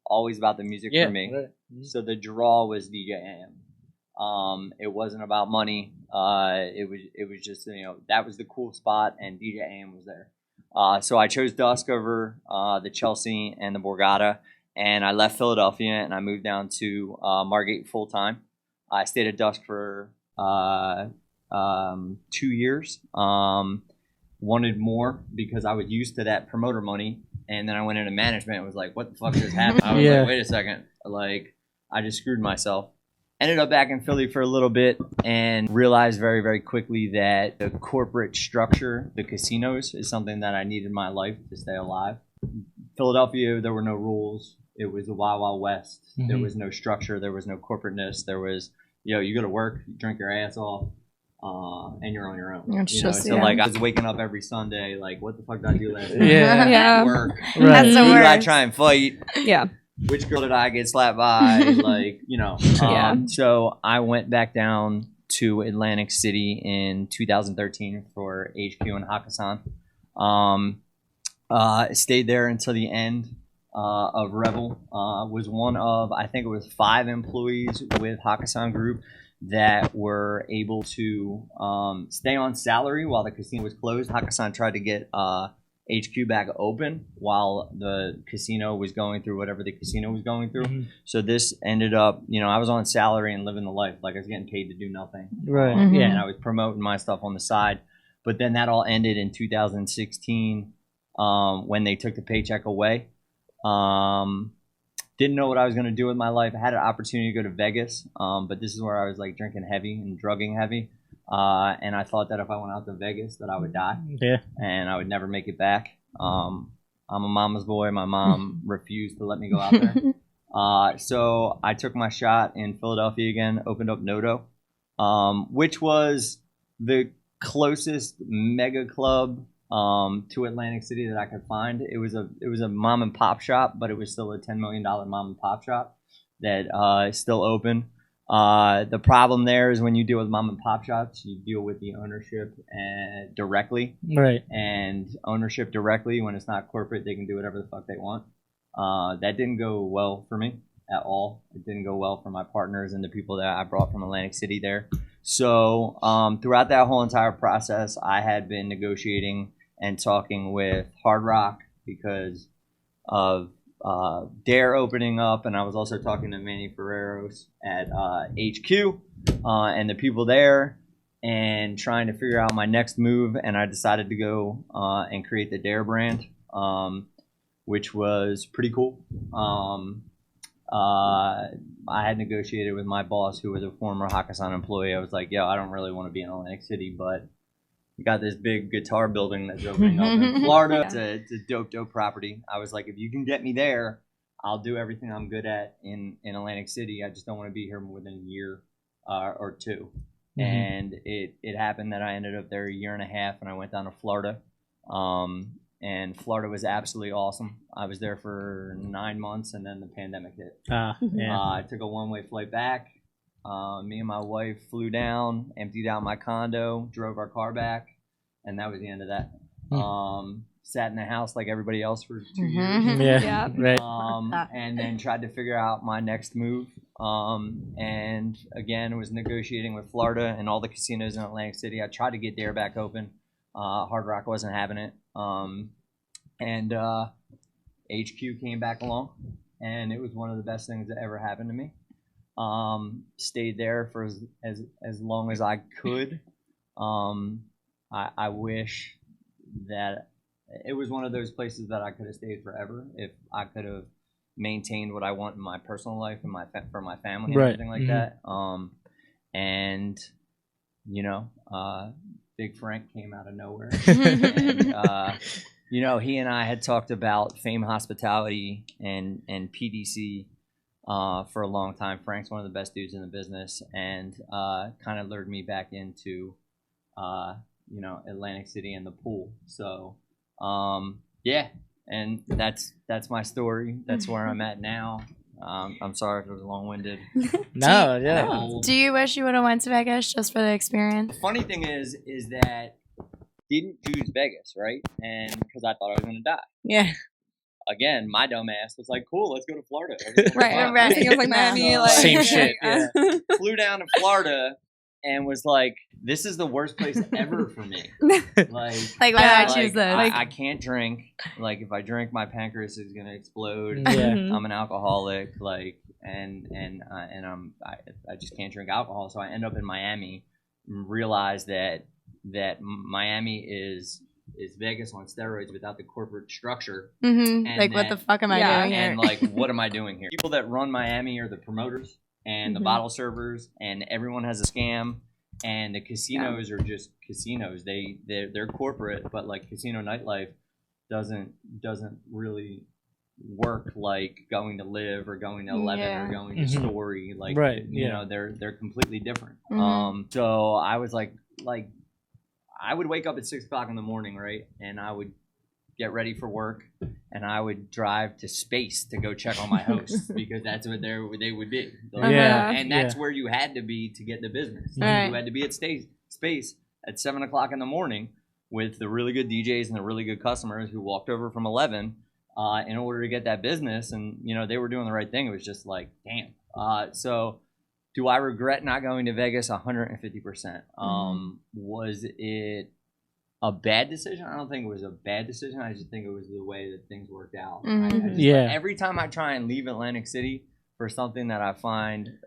always about the music for me. Right. So the draw was DJ AM. It wasn't about money. It was just, that was the cool spot, and DJ AM was there. So I chose Dusk over the Chelsea and the Borgata, and I left Philadelphia and I moved down to Margate full time. I stayed at Dusk for 2 years. Wanted more because I was used to that promoter money, and then I went into management and was like, what the fuck just happened? I was like, wait a second, like I just screwed myself. Ended up back in Philly for a little bit and realized very, very quickly that the corporate structure, the casinos, is something that I needed in my life to stay alive. Philadelphia, there were no rules. It was the Wild Wild West. There was no structure. There was no corporateness. There was, you go to work, you drink your ass off, and you're on your own. So like I was waking up every Sunday, like, what the fuck did I do last night? Work. Right. That's the Who worst. did I try and fight? Yeah. Which girl did I get slapped by? Like, So I went back down to Atlantic City in 2013 for HQ in Hakkasan. Stayed there until the end of Revel. Was one of, I think it was 5 employees with Hakkasan Group that were able to stay on salary while the casino was closed. Hakkasan tried to get HQ back open while the casino was going through whatever the casino was going through. So this ended up, I was on salary and living the life. Like I was getting paid to do nothing. Right. And I was promoting my stuff on the side. But then that all ended in 2016 when they took the paycheck away. Didn't know what I was going to do with my life. I had an opportunity to go to Vegas, but this is where I was like drinking heavy and drugging heavy. And I thought that if I went out to Vegas that I would die and I would never make it back. I'm a mama's boy. My mom refused to let me go out there. So I took my shot in Philadelphia again, opened up Noto, which was the closest mega club to Atlantic City that I could find. It was a mom and pop shop, but it was still a $10 million mom and pop shop that is still open. The problem there is when you deal with mom and pop shops, you deal with the ownership directly. Right. And ownership directly, when it's not corporate, they can do whatever the fuck they want. That didn't go well for me at all. It didn't go well for my partners and the people that I brought from Atlantic City there. So throughout that whole entire process, I had been negotiating and talking with Hard Rock because of Dare opening up, and I was also talking to Manny Ferreros at HQ and the people there, and trying to figure out my next move. And I decided to go and create the Dare brand, which was pretty cool. I had negotiated with my boss, who was a former Hakkasan employee. I was like, yo, I don't really want to be in Atlantic City, but we got this big guitar building that's opening up in Florida. It's a dope property. I was like, if you can get me there, I'll do everything I'm good at in Atlantic City. I just don't want to be here more than a year or two. And it happened that I ended up there a year and a half, and I went down to Florida. And Florida was absolutely awesome. I was there for 9 months, and then the pandemic hit. I took a one-way flight back. Me and my wife flew down, emptied out my condo, drove our car back, and that was the end of that. Sat in the house like everybody else for 2 years. And then tried to figure out my next move. And again, was negotiating with Florida and all the casinos in Atlantic City. I tried to get Dare back open. Hard Rock wasn't having it. And HQ came back along, and it was one of the best things that ever happened to me. Stayed there for as long as I could. I wish that it was one of those places that I could have stayed forever if I could have maintained what I want in my personal life and for my family and everything like that. And you know, Big Frank came out of nowhere. And, you know, he and I had talked about Fame Hospitality and PDC for a long time. Frank's one of the best dudes in the business, and kind of lured me back into, you know, Atlantic City and the pool. So, yeah, and that's my story. That's where I'm at now. I'm sorry if it was long-winded. Do you wish you would have went to Vegas just for the experience? The funny thing is that didn't choose Vegas, right? And because I thought I was going to die. Yeah. Again, my dumb ass was like, cool, let's go to Florida. Right. I think it was like Miami. Like, same shit. Yeah. Flew down to Florida and was like, this is the worst place ever for me. Like why did I choose this? I can't drink. Like, if I drink, my pancreas is gonna explode. I'm an alcoholic. Like, and I just can't drink alcohol. So I end up in Miami and realize that Miami is Vegas on steroids without the corporate structure. And like, what the fuck am I doing here? And like, what am I doing here? People that run Miami are the promoters and the bottle servers, and everyone has a scam. And the casinos are just casinos. They're corporate, but like casino nightlife doesn't really work like going to Live or going to 11 or going to Story. Like, you know, they're completely different. So I was like I would wake up at 6 o'clock in the morning, right, and I would get ready for work, and I would drive to Space to go check on my hosts because that's what they would be. And that's where you had to be to get the business. You had to be at Space at 7 o'clock in the morning with the really good DJs and the really good customers who walked over from 11 in order to get that business. And, you know, they were doing the right thing. It was just like, damn. So do I regret not going to Vegas? 150%. Was it a bad decision? I don't think it was a bad decision. I just think it was the way that things worked out. Every time I try and leave Atlantic City for something that I find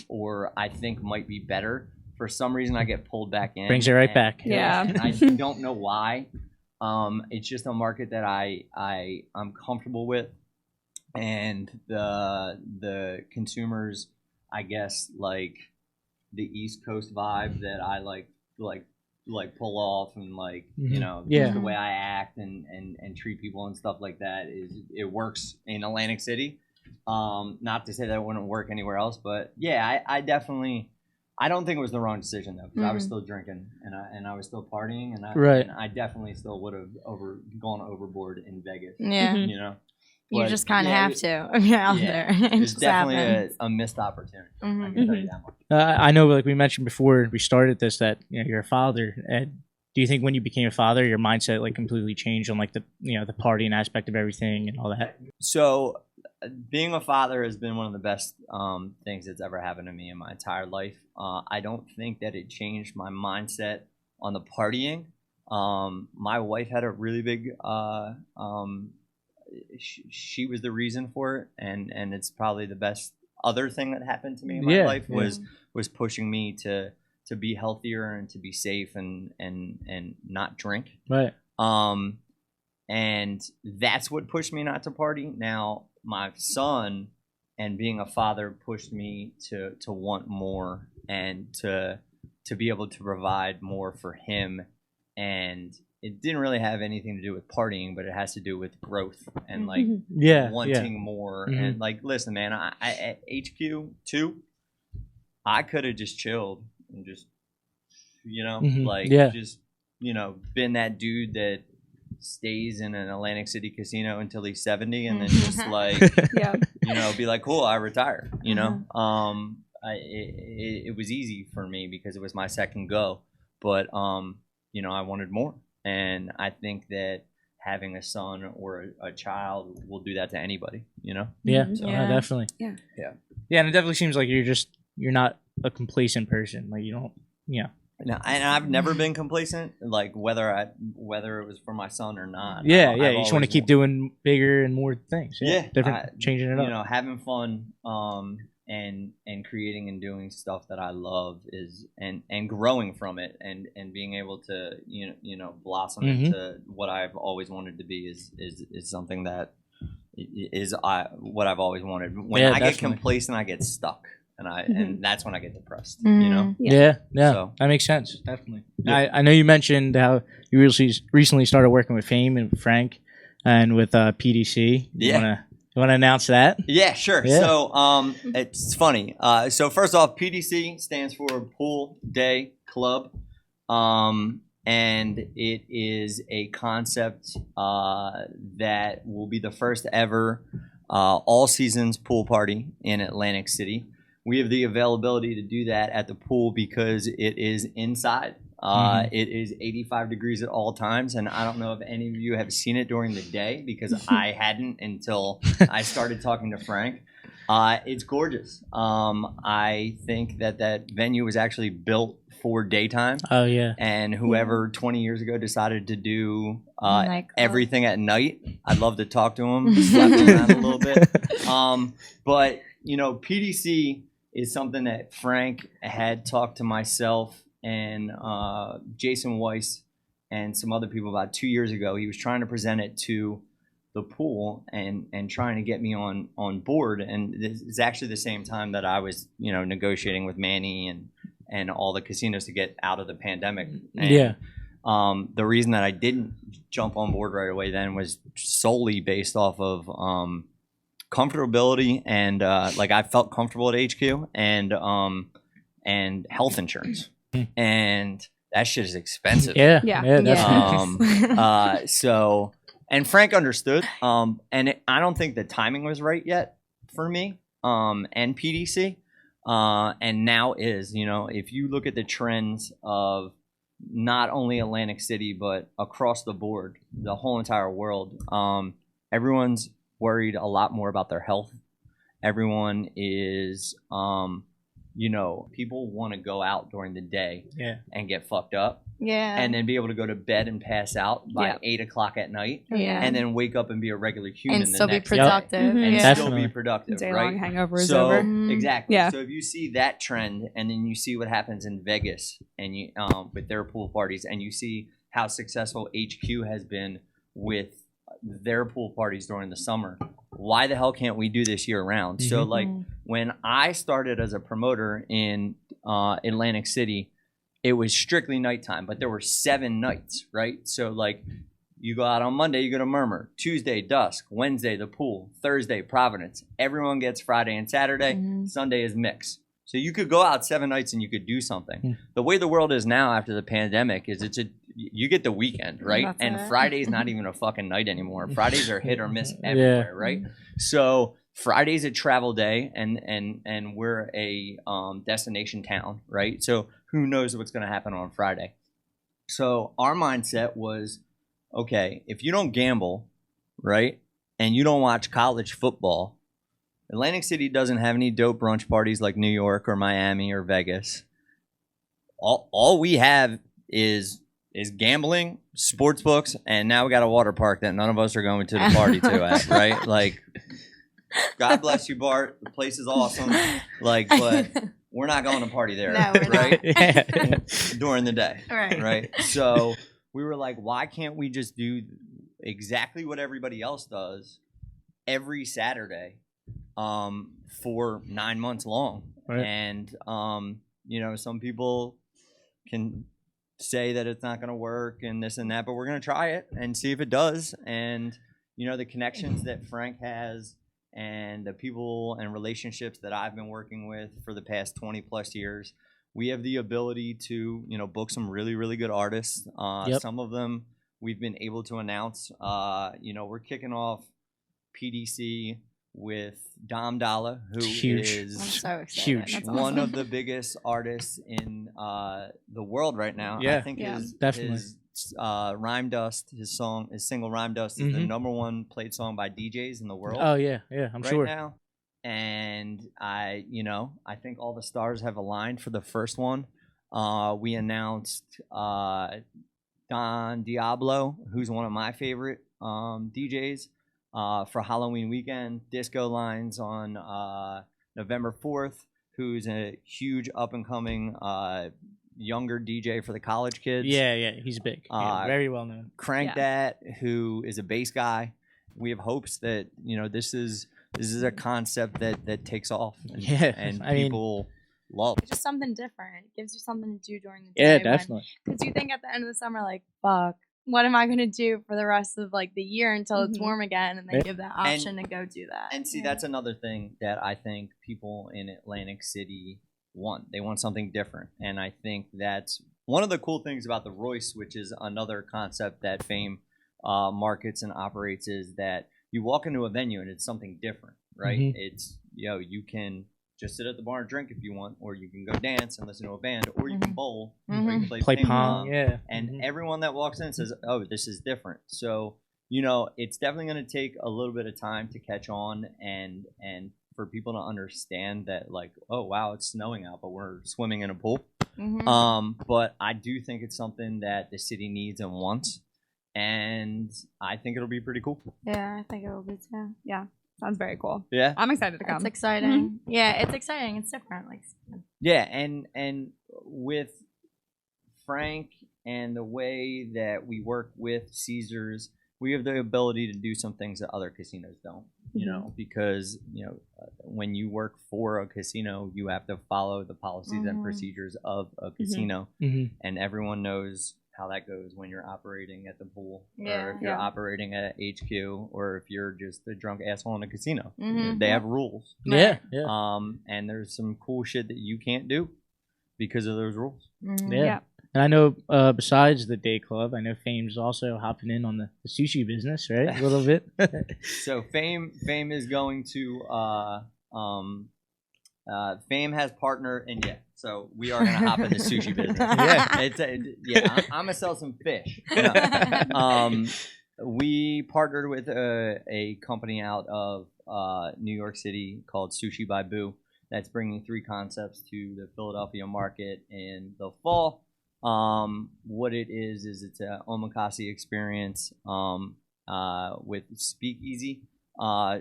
or I think might be better, for some reason I get pulled back in. Brings you right back. And I don't know why. It's just a market that I'm comfortable with, and the consumers, I guess, like the East Coast vibe that I like pull off, and like, you know, just the way I act and treat people and stuff like that it works in Atlantic City. Not to say that it wouldn't work anywhere else, but yeah, I definitely, I don't think it was the wrong decision though, because I was still drinking and I was still partying, and I definitely still would have gone overboard in Vegas. You know. You But, just kind of yeah, have to get out there. It It's just definitely happens. a missed opportunity. I Mhm. can tell you that much. I know, like we mentioned before we started this, that you're a father. And do you think when you became a father, your mindset like completely changed on like the the partying aspect of everything and all that? So, being a father has been one of the best things that's ever happened to me in my entire life. I don't think that it changed my mindset on the partying. My wife had a really big. She was the reason for it, and it's probably the best other thing that happened to me in my life was pushing me to be healthier and to be safe and not drink. Right. And that's what pushed me not to party. Now, my son and being a father pushed me to want more and to be able to provide more for him. And it didn't really have anything to do with partying, but it has to do with growth and like wanting more. Mhm. And like, listen, man, I at HQ2, I could have just chilled and just, just, been that dude that stays in an Atlantic City casino until he's 70 and then just like, be like, cool, I retire, it was easy for me because it was my second go, but, I wanted more. And I think that having a son or a child will do that to anybody, Yeah, So, definitely. Yeah. And it definitely seems like you're not a complacent person. Like you don't, No, and I've never been complacent, like whether it was for my son or not. You I've just want to keep doing bigger and more things. Changing it up. Having fun, and creating and doing stuff that I love is and growing from it and being able to blossom into what I've always wanted to be is something that is what I've always wanted. When I get complacent, I get stuck. And that's when I get depressed, Yeah. So, that makes sense. Definitely. Yeah. I know you mentioned how you recently started working with Fame and Frank and with PDC. You want to announce that? Yeah, sure. Yeah. So it's funny. So first off, PDC stands for Pool Day Club. And it is a concept that will be the first ever all seasons pool party in Atlantic City. We have the availability to do that at the pool because it is inside. It is 85 degrees at all times, and I don't know if any of you have seen it during the day because I hadn't until I started talking to Frank. It's gorgeous. I think that venue was actually built for daytime. Oh, yeah. And whoever 20 years ago decided to do everything at night, I'd love to talk to him, slap him around a little bit. But, PDC is something that Frank had talked to myself and Jason Weiss and some other people about 2 years ago. He was trying to present it to the pool and trying to get me on board. And this is actually the same time that I was, negotiating with Manny and all the casinos to get out of the pandemic. And, the reason that I didn't jump on board right away then was solely based off of comfortability and I felt comfortable at HQ and health insurance. And that shit is expensive. So and Frank understood. And I don't think the timing was right yet for me and PDC. And now is, if you look at the trends of not only Atlantic City, but across the board, the whole entire world, everyone's worried a lot more about their health. Everyone is, people want to go out during the day and get fucked up. Yeah. And then be able to go to bed and pass out by 8 o'clock at night. Yeah. And then wake up and be a regular human and the still be next productive. day. And still be productive, Day right? long hangover is So, over. exactly. Yeah. So if you see that trend and then you see what happens in Vegas and you with their pool parties and you see how successful HQ has been with their pool parties during the summer, why the hell can't we do this year round? So like when I started as a promoter in Atlantic City, it was strictly nighttime, but there were 7 nights, right? So like you go out on Monday, you go to Murmur, Tuesday, Dusk, Wednesday, the pool, Thursday, Providence. Everyone gets Friday and Saturday. Sunday is mix. So you could go out 7 nights and you could do something. The way the world is now after the pandemic is you get the weekend, right? That's And it. Friday's not even a fucking night anymore. Fridays are hit or miss everywhere, right? So Friday's a travel day, and we're a destination town, right? So who knows what's going to happen on Friday? So our mindset was, okay, if you don't gamble, right, and you don't watch college football, Atlantic City doesn't have any dope brunch parties like New York or Miami or Vegas. All we have is gambling, sports books, and now we got a water park that none of us are going to the party to at, right? Like, God bless you, Bart. The place is awesome. Like, but we're not going to party there, No, we're right? not. During the day, Right. right? So we were like, why can't we just do exactly what everybody else does every Saturday for 9 months long? Right. And you know, some people can say that it's not going to work and this and that, but we're going to try it and see if it does. And you know, the connections that Frank has and the people and relationships that I've been working with for the past 20 plus years, we have the ability to, you know, book some really, really good artists. Some of them we've been able to announce. You know, we're kicking off PDC with Dom Dalla, who is I'm so excited. Huge. That's one awesome. of the biggest artists in the world right now. Yeah. I think Definitely. his Rhyme Dust, his single Rhyme Dust is the #1 played song by DJs in the world. Oh yeah, I'm right sure. now. And I think all the stars have aligned for the first one. We announced Don Diablo, who's one of my favorite DJs, for Halloween weekend. Disco Lines on November 4th, who's a huge up-and-coming younger DJ for the college kids. Yeah, he's big. Very well known. Crank That, who is a bass guy. We have hopes that, you know, this is a concept that takes off. And people love. It's just something different. It gives you something to do during the day. Yeah, definitely. Because you think at the end of the summer, like, fuck, what am I going to do for the rest of, like, the year until it's warm again? And they give that option to go do that. And see, that's another thing that I think people in Atlantic City want. They want something different. And I think that's one of the cool things about the Royce, which is another concept that Fame markets and operates, is that you walk into a venue and it's something different, right? It's, you can just sit at the bar and drink if you want, or you can go dance and listen to a band, or you can bowl, or you can play ping pong. And everyone that walks in says, oh, this is different. So, you know, it's definitely going to take a little bit of time to catch on and for people to understand that, like, oh, wow, it's snowing out, but we're swimming in a pool. But I do think it's something that the city needs and wants. And I think it'll be pretty cool. Yeah, I think it will be too. Yeah. Sounds very cool. Yeah. I'm excited to come. It's exciting. Yeah, it's exciting. It's different. Like, yeah, and with Frank and the way that we work with Caesars, we have the ability to do some things that other casinos don't, you know, because, you know, when you work for a casino, you have to follow the policies and procedures of a casino, and everyone knows how that goes when you're operating at the pool, or if you're operating at HQ, or if you're just a drunk asshole in a casino. They have rules. Yeah. And there's some cool shit that you can't do because of those rules. Yeah. And I know besides the day club, I know Fame's also hopping in on the sushi business, right? A little bit. So Fame is going to Fame has partner, and so we are going to hop in the sushi business. I'm gonna sell some fish. No. We partnered with a company out of New York City called Sushi by Boo that's bringing 3 concepts to the Philadelphia market in the fall. What it is it's an omakase experience with speakeasy.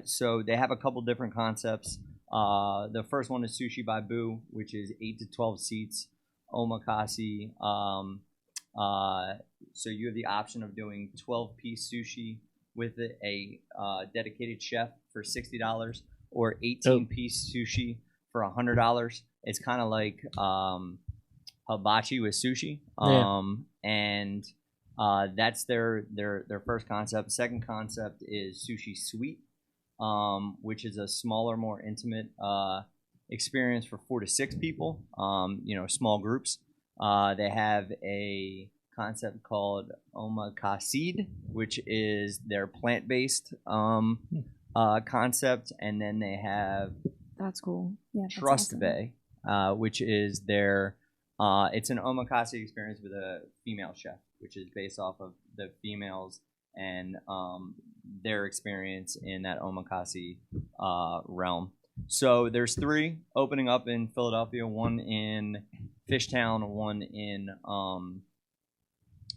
So they have a couple different concepts. The first one is Sushi by Boo, which is 8 to 12 seats, omakase. So you have the option of doing 12-piece sushi with a dedicated chef for $60, or 18-piece sushi for $100. It's kind of like hibachi with sushi. And that's their first concept. Second concept is Sushi Suite, which is a smaller, more intimate experience for 4 to 6 people, small groups. They have a concept called omakase, which is their plant-based concept, and then they have That's cool. Yeah, that's Trust awesome. Bay, which is their it's an omakase experience with a female chef, which is based off of the females and their experience in that omakase realm. So there's 3 opening up in Philadelphia, one in Fishtown, one in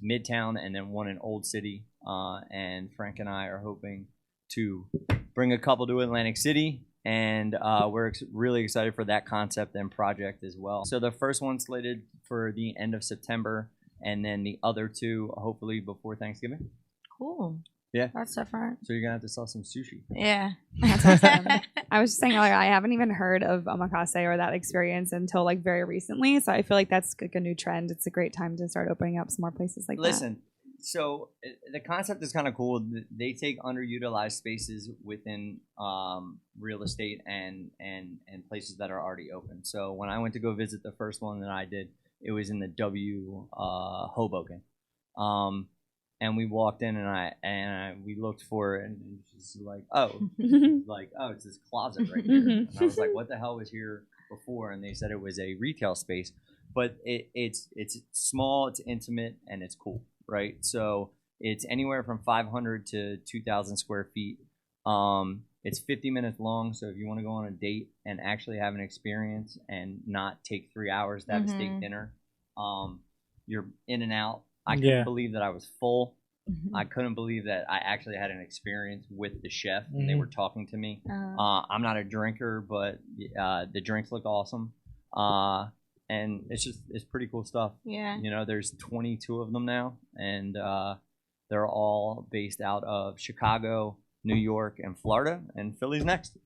Midtown, and then one in Old City. And Frank and I are hoping to bring a couple to Atlantic City, and we're really excited for that concept and project as well. So the first one's slated for the end of September, and then the other 2 hopefully before Thanksgiving. Cool. Yeah. That's different. So you're gonna have to sell some sushi. Yeah. That's awesome. I was just saying earlier, I haven't even heard of omakase or that experience until like very recently. So I feel like that's like a new trend. It's a great time to start opening up some more places like that. Listen, so the concept is kind of cool. They take underutilized spaces within real estate and places that are already open. So when I went to go visit the first one that I did, it was in the Hoboken. And we walked in and we looked for it, and it was just like, it's this closet right here. And I was like, what the hell was here before? And they said it was a retail space, but it's small, it's intimate, and it's cool, right? So it's anywhere from 500 to 2,000 square feet. It's 50 minutes long, so if you want to go on a date and actually have an experience and not take 3 hours to have a steak dinner, you're in and out. I couldn't believe that I was full. I couldn't believe that I actually had an experience with the chef and they were talking to me. I'm not a drinker, but the drinks look awesome. And it's pretty cool stuff. Yeah. You know, there's 22 of them now, and they're all based out of Chicago, New York, and Florida, and Philly's next.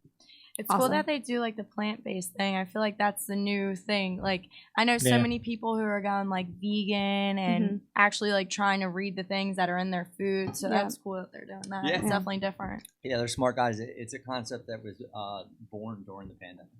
It's cool that they do like the plant-based thing. I feel like that's the new thing. Like I know so many people who are going like vegan and actually like trying to read the things that are in their food. So that's cool that they're doing that. Yeah. It's definitely different. Yeah, they're smart guys. It's a concept that was born during the pandemic.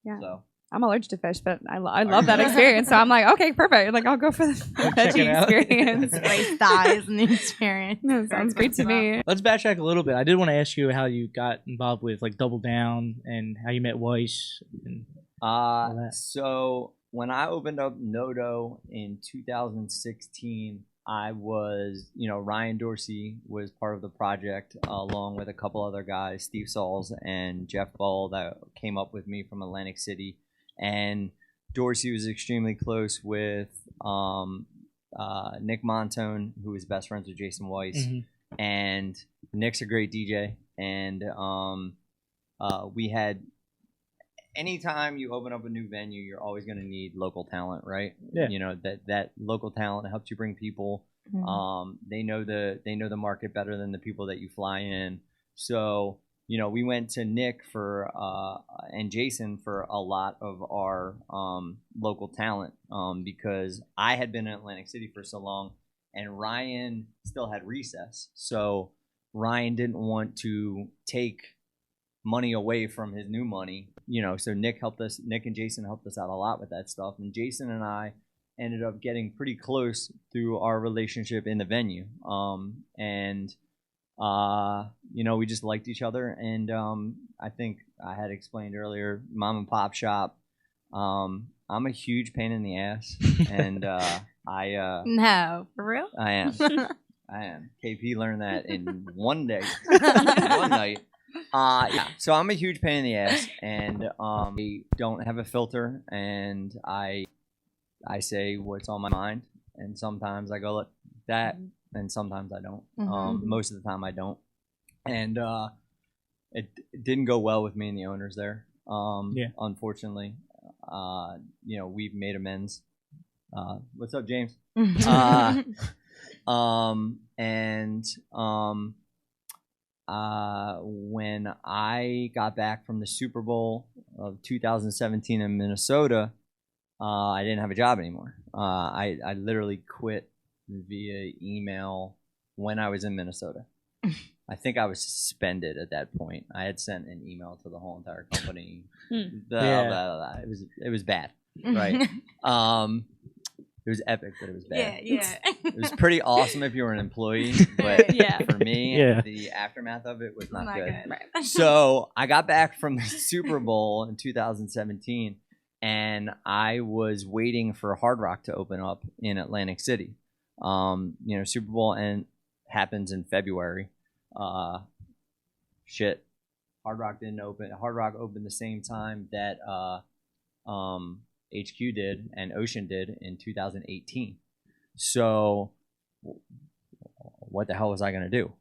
Yeah. So I'm allergic to fish, but I love that experience. So I'm like, okay, perfect. Like I'll go for the veggie experience. Race thighs and the experience. No, sounds great to me. Let's backtrack a little bit. I did want to ask you how you got involved with like Double Down and how you met Weiss. And all that. So when I opened up Nodo in 2016, I was, Ryan Dorsey was part of the project along with a couple other guys, Steve Sauls and Jeff Ball, that came up with me from Atlantic City. And Dorsey was extremely close with Nick Montone, who was best friends with Jason Weiss. And Nick's a great DJ. And we had, anytime you open up a new venue, you're always going to need local talent, right? Yeah. That local talent helps you bring people. They know the market better than the people that you fly in. So we went to Nick for and Jason for a lot of our local talent because I had been in Atlantic City for so long, and Ryan still had recess. So Ryan didn't want to take money away from his new money, so Nick and Jason helped us out a lot with that stuff. And Jason and I ended up getting pretty close through our relationship in the venue. We just liked each other, and I think I had explained earlier, mom and pop shop. I'm a huge pain in the ass, and No, for real? I am. I am. KP learned that in one day, one night. So I'm a huge pain in the ass, and I don't have a filter, and I say what's on my mind, and sometimes I go like that. And sometimes I don't. Most of the time I don't. And it didn't go well with me and the owners there. Unfortunately, we've made amends. What's up, James? When I got back from the Super Bowl of 2017 in Minnesota, I didn't have a job anymore. I literally quit via email when I was in Minnesota. I think I was suspended at that point. I had sent an email to the whole entire company. It was bad, right? It was epic, but it was bad. Yeah. It was pretty awesome if you were an employee, but for me, the aftermath of it was not good. Right. So I got back from the Super Bowl in 2017, and I was waiting for Hard Rock to open up in Atlantic City. Super Bowl happens in February. Hard Rock didn't open. Hard Rock opened the same time that HQ did and Ocean did in 2018. So what the hell was I going to do?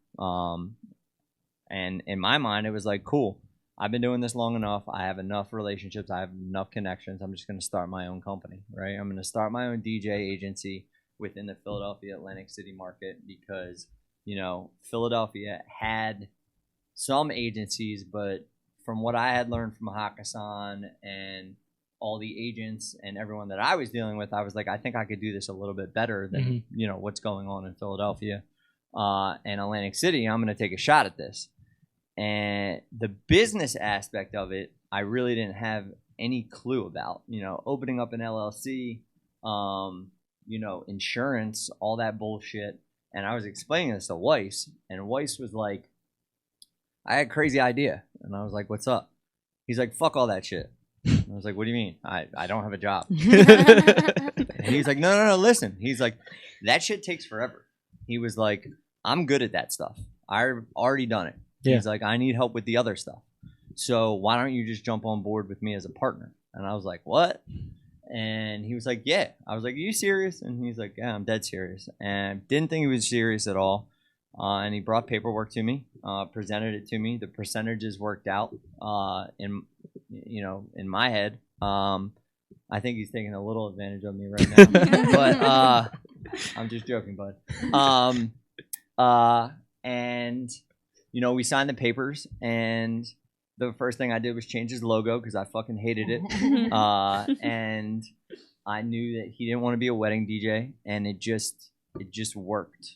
And in my mind, it was like, cool. I've been doing this long enough. I have enough relationships. I have enough connections. I'm just going to start my own company, right? I'm going to start my own DJ agency within the Philadelphia Atlantic City market because, Philadelphia had some agencies, but from what I had learned from Hakkasan and all the agents and everyone that I was dealing with, I was like, I think I could do this a little bit better than, what's going on in Philadelphia and Atlantic City. I'm going to take a shot at this. And the business aspect of it, I really didn't have any clue about, opening up an LLC, insurance, all that bullshit. And I was explaining this to Weiss, and Weiss was like, I had a crazy idea. And I was like, what's up? He's like, fuck all that shit. And I was like, what do you mean? I don't have a job. And he's like, no, listen. He's like, that shit takes forever. He was like, I'm good at that stuff. I've already done it. Yeah. He's like, I need help with the other stuff. So why don't you just jump on board with me as a partner? And I was like, what? And he was like, yeah. I was like, are you serious? And he's like, yeah, I'm dead serious. And didn't think he was serious at all. And he brought paperwork to me, presented it to me. The percentages worked out in my head. I think he's taking a little advantage of me right now, but I'm just joking, bud. And we signed the papers, and the first thing I did was change his logo because I fucking hated it. And I knew that he didn't want to be a wedding DJ, and it just worked.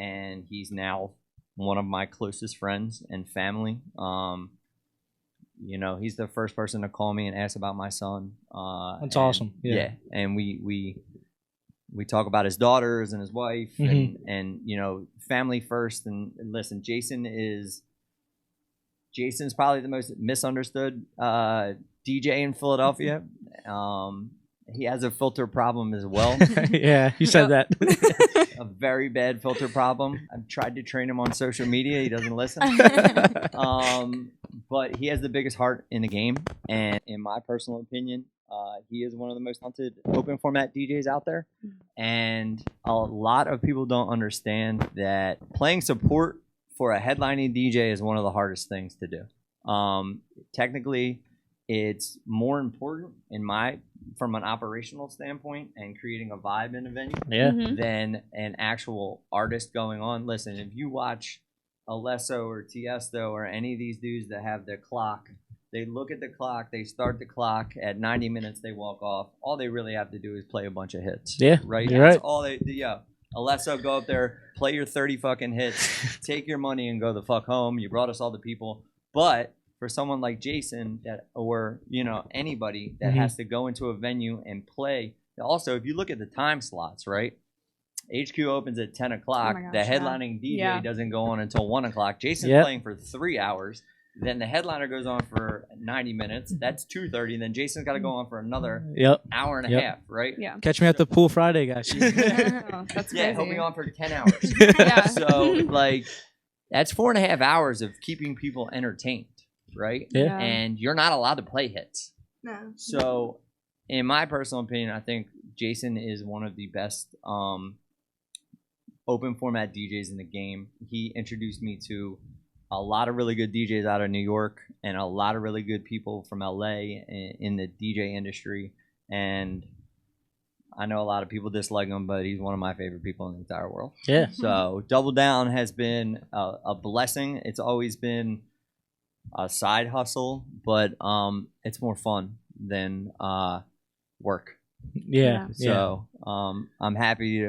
And he's now one of my closest friends and family. He's the first person to call me and ask about my son. That's awesome. Yeah. And we talk about his daughters and his wife and family first. And listen, Jason's probably the most misunderstood DJ in Philadelphia. He has a filter problem as well. Yeah, you said that. A very bad filter problem. I've tried to train him on social media. He doesn't listen. But he has the biggest heart in the game. And in my personal opinion, he is one of the most talented open format DJs out there. And a lot of people don't understand that playing support for a headlining DJ is one of the hardest things to do. Technically, it's more important from an operational standpoint and creating a vibe in a venue than an actual artist going on. Listen, if you watch Alesso or Tiesto or any of these dudes that have their clock, they look at the clock, they start the clock at 90 minutes, they walk off. All they really have to do is play a bunch of hits. Yeah, right. You're That's right. all they. Alesso, go up there, play your 30 fucking hits, take your money and go the fuck home. You brought us all the people, but for someone like Jason or anybody that has to go into a venue and play. Also, if you look at the time slots, right? HQ opens at 10 o'clock. Oh my gosh, the headlining DJ doesn't go on until 1 o'clock. Jason's playing for 3 hours. Then the headliner goes on for 90 minutes. That's 2:30. And then Jason's got to go on for another hour and a half, right? Yeah. Catch me at the pool Friday, guys. That's yeah, crazy. he'll be on for 10 hours. So, that's 4.5 hours of keeping people entertained, right? Yeah. And you're not allowed to play hits. No. So, in my personal opinion, I think Jason is one of the best open format DJs in the game. He introduced me to a lot of really good DJs out of New York and a lot of really good people from LA in the DJ industry. And I know a lot of people dislike him, but he's one of my favorite people in the entire world. Yeah. So Double Down has been a blessing. It's always been a side hustle, but it's more fun than work. Yeah. So I'm happy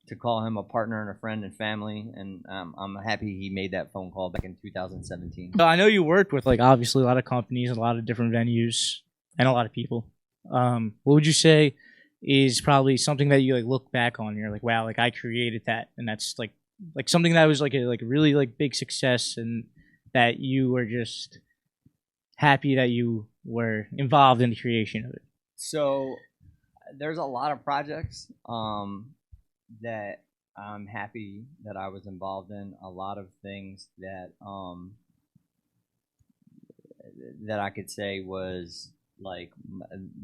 to call him a partner and a friend and family, and I'm happy he made that phone call back in 2017. So I know you worked with obviously a lot of companies, a lot of different venues, and a lot of people. What would you say is probably something that you like look back on and you're like, wow, like I created that, and that's like something that was like a really like big success, and that you were just happy that you were involved in the creation of it? So there's a lot of projects that I'm happy that I was involved in. A lot of things that that I could say was like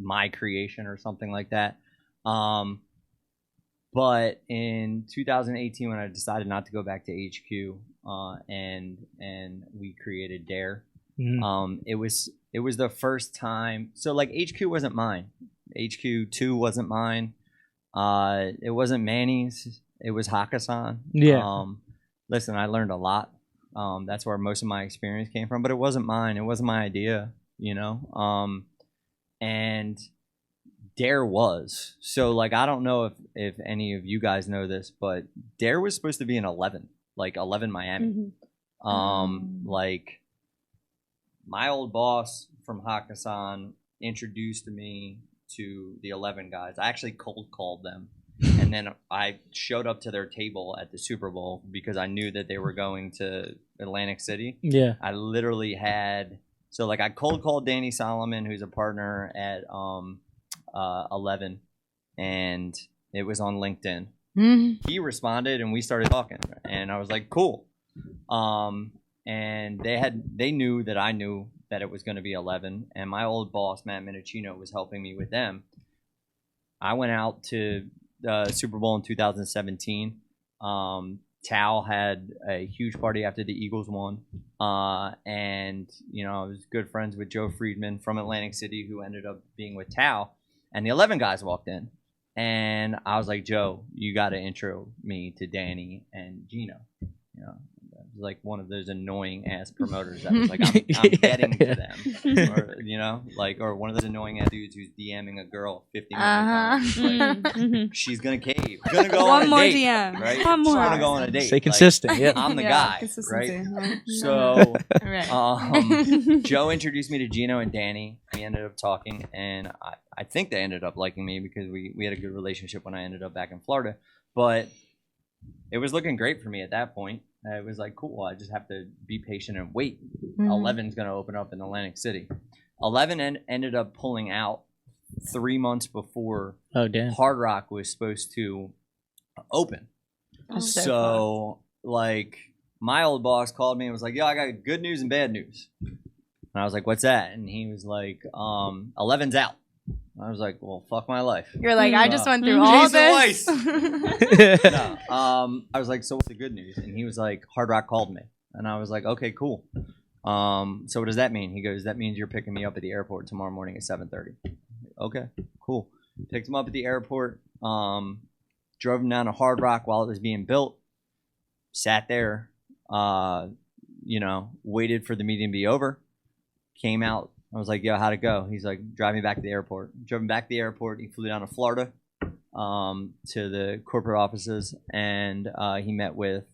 my creation or something like that. But in 2018, when I decided not to go back to HQ, and we created Dare, it was the first time. So like HQ wasn't mine. HQ2 wasn't mine. It wasn't Manny's. It was Hakkasan. Yeah. Listen, I learned a lot. That's where most of my experience came from, but it wasn't mine. It wasn't my idea, you know? And Dare was. So, like, I don't know if any of you guys know this, but Dare was supposed to be an 11, like 11 Miami. Like, my old boss from Hakkasan introduced me to the 11 guys. I actually cold called them. And then I showed up to their table at the Super Bowl because I knew that they were going to Atlantic City. Yeah. I literally had, so like I cold called Danny Solomon, who's a partner at 11, and it was on LinkedIn. He responded and we started talking, and I was like, cool. And they knew that I knew that it was going to be 11, and my old boss, Matt Minicino, was helping me with them. I went out to Super Bowl in 2017. Tao had a huge party after the Eagles won. And, you know, I was good friends with Joe Friedman from Atlantic City, who ended up being with Tao. And the 11 guys walked in. And I was like, Joe, you got to intro me to Danny and Gino. You know, like one of those annoying ass promoters that was like, I'm getting to them, or you know, like, or one of those annoying ass dudes who's DMing a girl 50 minutes. Like, she's gonna cave, gonna go One on a more date, DM, right? one more. She's gonna go on a date. Stay consistent. Like, Yeah, I'm the guy, right? So, Right. Joe introduced me to Gino and Danny. We ended up talking, and I think they ended up liking me because we had a good relationship when I ended up back in Florida. But it was looking great for me at that point. It was like, cool, I just have to be patient and wait. 11's going to open up in Atlantic City. 11 ended up pulling out 3 months before Hard Rock was supposed to open. So, like, my old boss called me and was like, yo, I got good news and bad news. And I was like, what's that? And he was like, 11's out. I was like, well, fuck my life. You're like, I just went through all this. No, I was like, so what's the good news? And he was like, Hard Rock called me. And I was like, okay, cool. So what does that mean? He goes, that means you're picking me up at the airport tomorrow morning at 7:30. Okay, cool. Picked him up at the airport, drove him down to Hard Rock while it was being built, sat there, you know, waited for the meeting to be over, came out. I was like, yo, how'd it go? He's like, drive me back to the airport. Drove him back to the airport. He flew down to Florida to the corporate offices, and he met with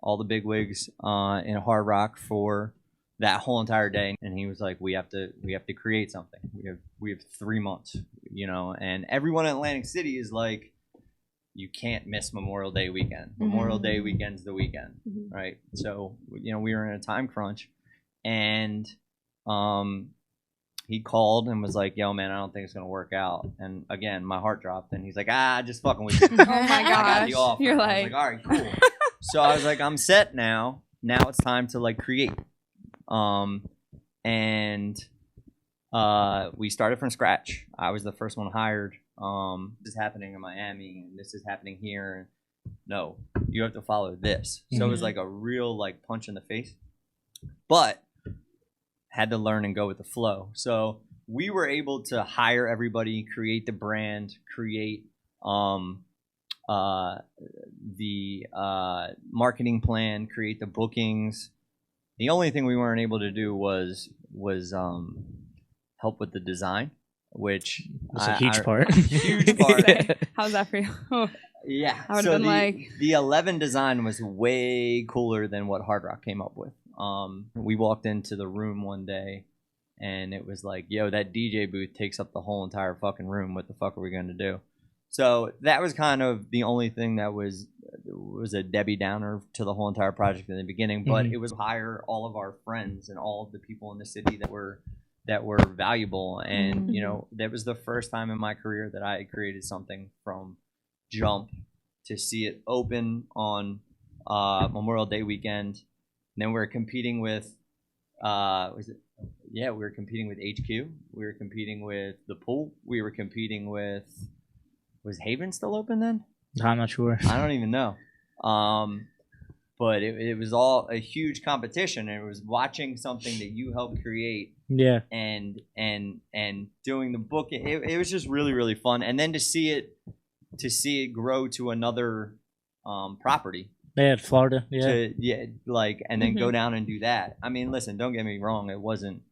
all the bigwigs in Hard Rock for that whole entire day. And he was like, we have to create something. We have 3 months, you know. And everyone in Atlantic City is like, you can't miss Memorial Day weekend. Memorial Day weekend's the weekend, right? So, you know, we were in a time crunch, and he called and was like, yo, man, I don't think it's going to work out. And again, my heart dropped, and he's like, just fucking with you. Oh my I got gosh. the offer. You're I was like, all right, cool. So I was like, I'm set now. Now it's time to like create. And we started from scratch. I was the first one hired. This is happening in Miami, and this is happening here. No, you have to follow this. So it was like a real like punch in the face, but had to learn and go with the flow. So we were able to hire everybody, create the brand, create the marketing plan, create the bookings. The only thing we weren't able to do was help with the design, which was a huge part. Huge part. how's that for you? Yeah. I would have been like, the 11 design was way cooler than what Hard Rock came up with. We walked into the room one day, and it was like, yo, that DJ booth takes up the whole entire fucking room. What the fuck are we going to do? So that was kind of the only thing that was a Debbie Downer to the whole entire project in the beginning. But it was hire all of our friends and all of the people in the city that were valuable. And you know, that was the first time in my career that I had created something from jump to see it open on Memorial Day weekend. And then we were competing with we were competing with HQ. We were competing with the pool. We were competing with, was Haven still open then? I'm not sure. I don't even know. But it was all a huge competition, and it was watching something that you helped create. Yeah. And doing the book. It was just really, really fun. And then to see it grow to another property. Yeah, Florida. Yeah. And then go down and do that. I mean, listen, don't get me wrong. It wasn't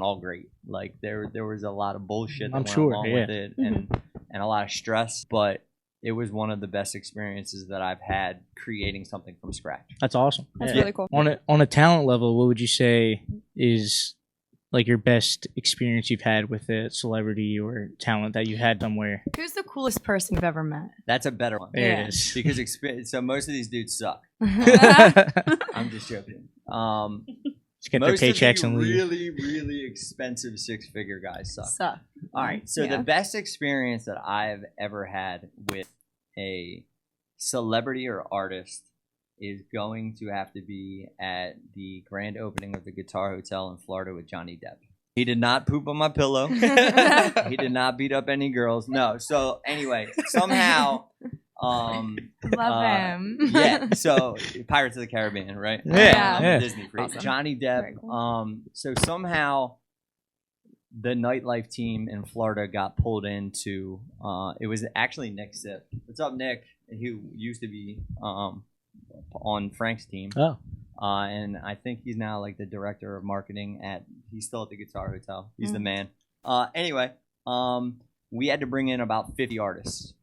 all great. Like there was a lot of bullshit that went along with it, and a lot of stress. But it was one of the best experiences that I've had creating something from scratch. That's awesome. That's really cool. On a talent level, what would you say is like your best experience you've had with a celebrity or talent that you had somewhere? Who's the coolest person you've ever met? That's a better one. It is. Because so most of these dudes suck. I'm just joking. Just get their paychecks and leave. Really, really expensive 6-figure guys suck. All right. So the best experience that I've ever had with a celebrity or artist is going to have to be at the grand opening of the Guitar Hotel in Florida with Johnny Depp. He did not poop on my pillow. He did not beat up any girls. No. So anyway, somehow... Love him. Yeah. So Pirates of the Caribbean, right? I'm a Disney freak. Awesome. Johnny Depp. Cool. So somehow the nightlife team in Florida got pulled into. It was actually Nick Sipp. What's up, Nick? Who used to be on Frank's team. Oh. And I think he's now like the director of marketing he's still at the Guitar Hotel. He's the man. Anyway, we had to bring in about 50 artists,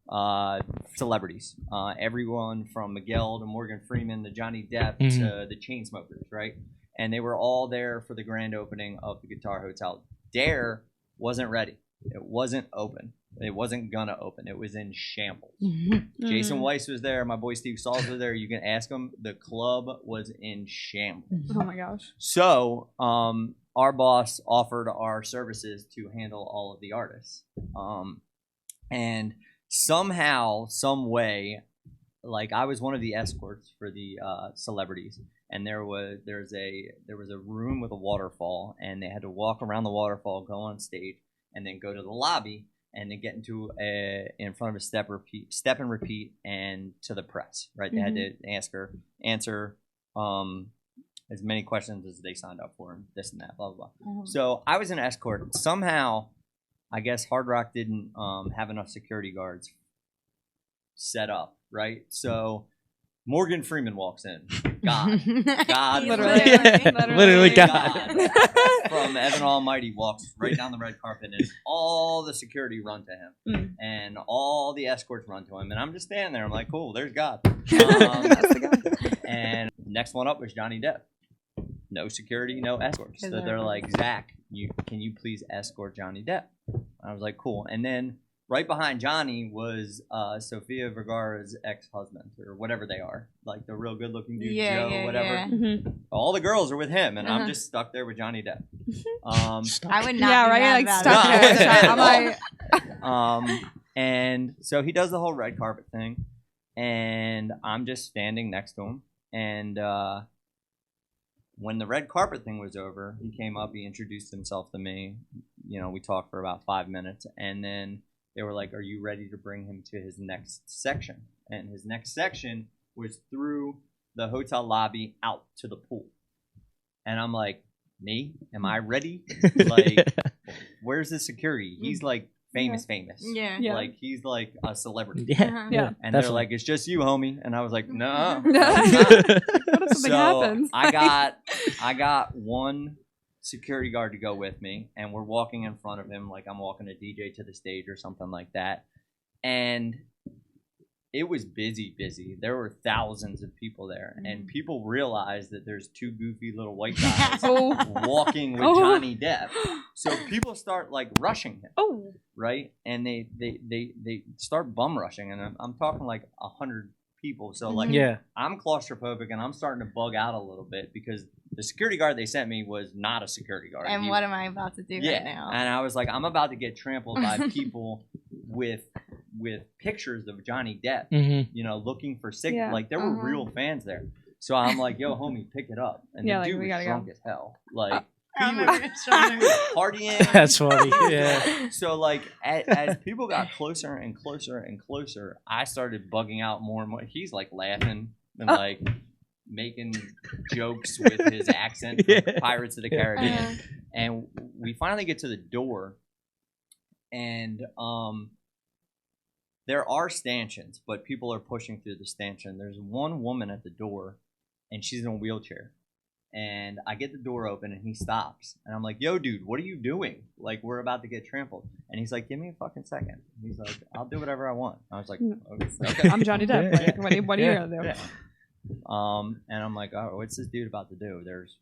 celebrities, everyone from Miguel to Morgan Freeman to Johnny Depp to the Chainsmokers, right? And they were all there for the grand opening of the Guitar Hotel. Dare wasn't ready. It wasn't open. It wasn't gonna open. It was in shambles. Jason Weiss was there. My boy Steve Sauls was there. You can ask him. The club was in shambles. Oh my gosh. So our boss offered our services to handle all of the artists. And somehow, some way, like I was one of the escorts for the celebrities, and there was a room with a waterfall, and they had to walk around the waterfall, go on stage, and then go to the lobby, and then get into in front of a step and repeat, and to the press. Right? They had to answer as many questions as they signed up for, and this and that, blah blah blah. So I was an escort. Somehow, I guess Hard Rock didn't have enough security guards set up, right? So Morgan Freeman walks in. God, literally God. From Evan Almighty walks right down the red carpet, and all the security run to him, and all the escorts run to him, and I'm just standing there. I'm like, cool, there's God. That's the guy. And next one up was Johnny Depp. No security, no escorts. So they're like, Zach, can you please escort Johnny Depp? I was like, cool. And then right behind Johnny was Sofia Vergara's ex-husband, or whatever they are, like the real good-looking dude, Joe, whatever. Yeah. All the girls are with him, and I'm just stuck there with Johnny Depp. I would not. Like stuck there. I'm like, and so he does the whole red carpet thing, and I'm just standing next to him, and when the red carpet thing was over, he came up, he introduced himself to me. You know, we talked for about 5 minutes, and then they were like, are you ready to bring him to his next section? And his next section was through the hotel lobby out to the pool. And I'm like, me? Am I ready? Like, where's the security? He's like famous. Yeah. Like, he's like a celebrity. Yeah. And they're like, it's just you, homie. And I was like, no. What if something happens? I got one security guard to go with me, and we're walking in front of him like I'm walking a DJ to the stage or something like that. And it was busy. There were thousands of people there, and people realized that there's two goofy little white guys walking with Johnny Depp. So people start like rushing him, right? And they start bum rushing, and I'm talking like 100 people. So like, I'm claustrophobic, and I'm starting to bug out a little bit because the security guard they sent me was not a security guard. And what am I about to do right now? And I was like, I'm about to get trampled by people with pictures of Johnny Depp, you know, looking for sick. Like there were real fans there. So I'm like, yo, homie, pick it up. And the dude was drunk as hell. Like he was partying. That's funny. Yeah. So like as people got closer and closer and closer, I started bugging out more and more. He's like laughing and like making jokes with his accent from Pirates of the Caribbean. And we finally get to the door, and there are stanchions, but people are pushing through the stanchion. There's one woman at the door, and she's in a wheelchair. And I get the door open, and he stops. And I'm like, yo, dude, what are you doing? Like, we're about to get trampled. And he's like, give me a fucking second. He's like, I'll do whatever I want. I was like, okay. I'm Johnny Depp. Like, what are you going to do? Yeah. And I'm like, oh, what's this dude about to do? There's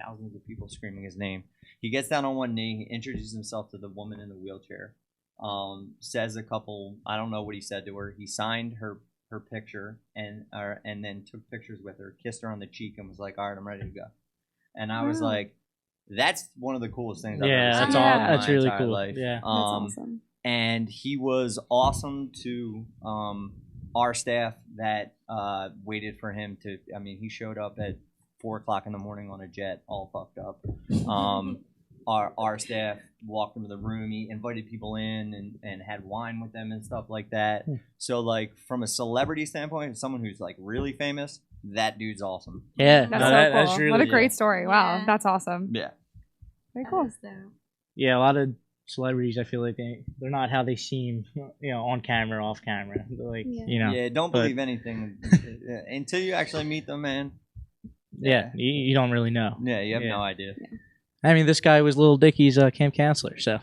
thousands of people screaming his name. He gets down on one knee, he introduces himself to the woman in the wheelchair, says a couple, I don't know what he said to her. He signed her picture and then took pictures with her, kissed her on the cheek, and was like, all right, I'm ready to go. And I was like, that's one of the coolest things I've ever seen. That's really cool. Life. Yeah. That's awesome. And he was awesome to our staff that waited for him to, I mean, he showed up at 4 o'clock in the morning on a jet, all fucked up. Our staff walked him to the room. He invited people in and had wine with them and stuff like that. So, like, from a celebrity standpoint, someone who's, like, really famous, that dude's awesome. Yeah. That's so cool. That's really, what a great story. Wow. That's awesome. Yeah. Very cool. Yeah, a lot of celebrities, I feel like they're not how they seem, you know, on camera, off camera. They're like, you know. Yeah, don't believe anything until you actually meet them, man. Yeah, you don't really know. Yeah, you have no idea. Yeah. I mean, this guy was Lil Dicky's camp counselor, so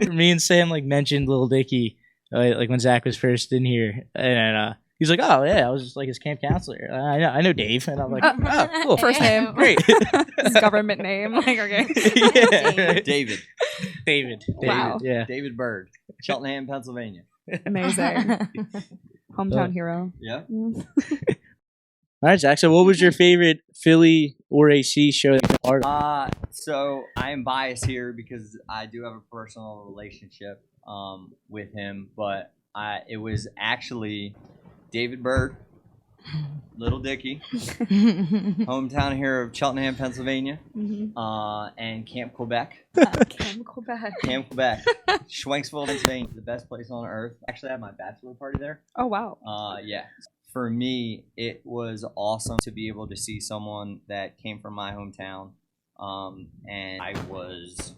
me and Sam like mentioned Lil Dicky like when Zach was first in here, and he's like, "Oh yeah, I was just like his camp counselor. I know Dave," and I'm like, "Oh, cool, First name, great, his government name, like okay, yeah, right. David, Wow. yeah, David Bird, Cheltenham, Pennsylvania. amazing, hometown hero. Yeah. All right, Zach. So, what was your favorite Philly or AC show that you were part of? So I am biased here because I do have a personal relationship with him, but it was actually David Bird, Lil Dicky, hometown hero of Cheltenham, Pennsylvania, and Camp Quebec. Camp Quebec. Camp Quebec, Schwenksville, Pennsylvania, the best place on earth. Actually, I had my bachelor party there. Oh wow. Yeah. For me, it was awesome to be able to see someone that came from my hometown, and I was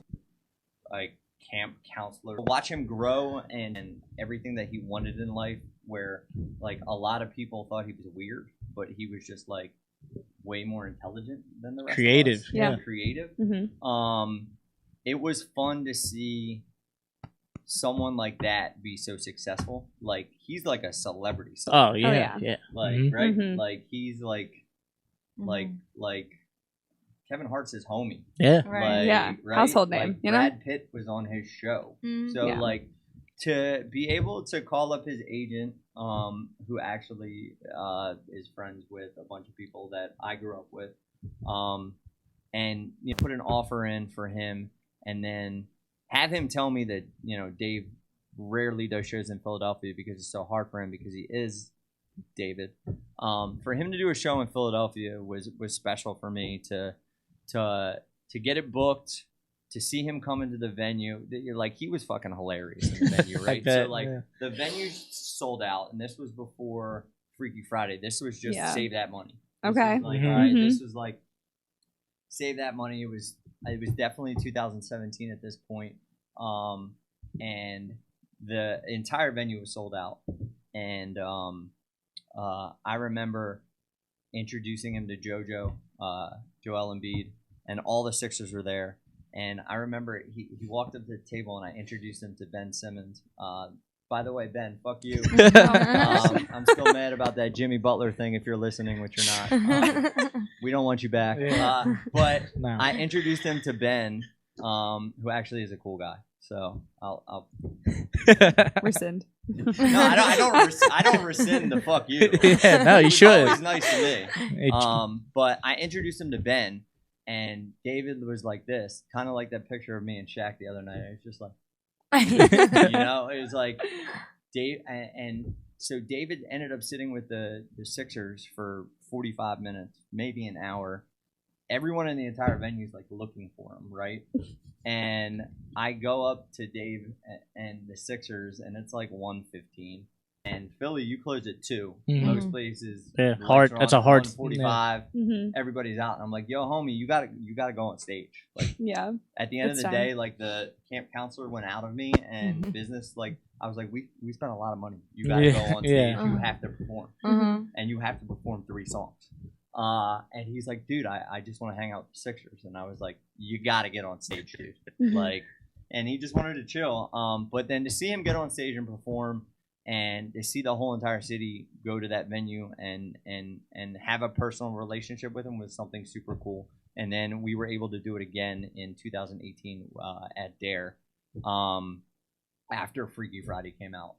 a camp counselor. Watch him grow and everything that he wanted in life, where like a lot of people thought he was weird, but he was just like way more intelligent than the rest Creative. of us. Yeah. Creative. Mm-hmm. It was fun to see someone like that be so successful. Like he's like a celebrity star. Oh yeah, Oh, yeah. yeah. Like right, like he's like Kevin Hart's his homie. Yeah. Right. Like, Yeah. right? Household name, Like, you know? Brad Pitt was on his show, so Yeah. like to be able to call up his agent, who actually is friends with a bunch of people that I grew up with, and you know, put an offer in for him, and then have him tell me that, you know, Dave rarely does shows in Philadelphia because it's so hard for him because he is David. For him to do a show in Philadelphia was special for me to get it booked, to see him come into the venue. Like he was fucking hilarious in the venue, right? bet, So like yeah. the venue sold out, and this was before Freaky Friday. This was just Save That Money. This Okay. was like, Mhm. all right, Mhm. this was like Save That Money. It was definitely 2017 at this point. And the entire venue was sold out. And I remember introducing him to Joel Embiid, and all the Sixers were there. And I remember he walked up to the table, and I introduced him to Ben Simmons, by the way, Ben, fuck you. I'm still mad about that Jimmy Butler thing. If you're listening, which you're not, we don't want you back. Yeah. But No. I introduced him to Ben, who actually is a cool guy. So I'll Rescind. no, I don't rescind the fuck you. Yeah, no, you He's should. always nice to me. But I introduced him to Ben, and David was like this, kind of like that picture of me and Shaq the other night. It was just like, it was like Dave, and so David ended up sitting with the Sixers for 45 minutes, maybe an hour. Everyone in the entire venue is like looking for him, right? And I go up to Dave and the Sixers, and it's like 1:15. And Philly, you close at 2. Mhm. Most places, Yeah, the hard. lights are That's on a hard. at 1:45. Mm-hmm. Everybody's out, and I'm like, "Yo, homie, you gotta go on stage." Like Yeah. at the end It's of the time. day, like the camp counselor went out of me, and business, like I was like, "We spent a lot of money. You gotta go on stage. Yeah. You have to perform, Mhm. and you have to perform 3 songs." And he's like, "Dude, I just want to hang out with the Sixers," and I was like, "You gotta get on stage, dude." Like, and he just wanted to chill. But then to see him get on stage and perform, and to see the whole entire city go to that venue and have a personal relationship with him was something super cool. And then we were able to do it again in 2018 at Dare, after Freaky Friday came out,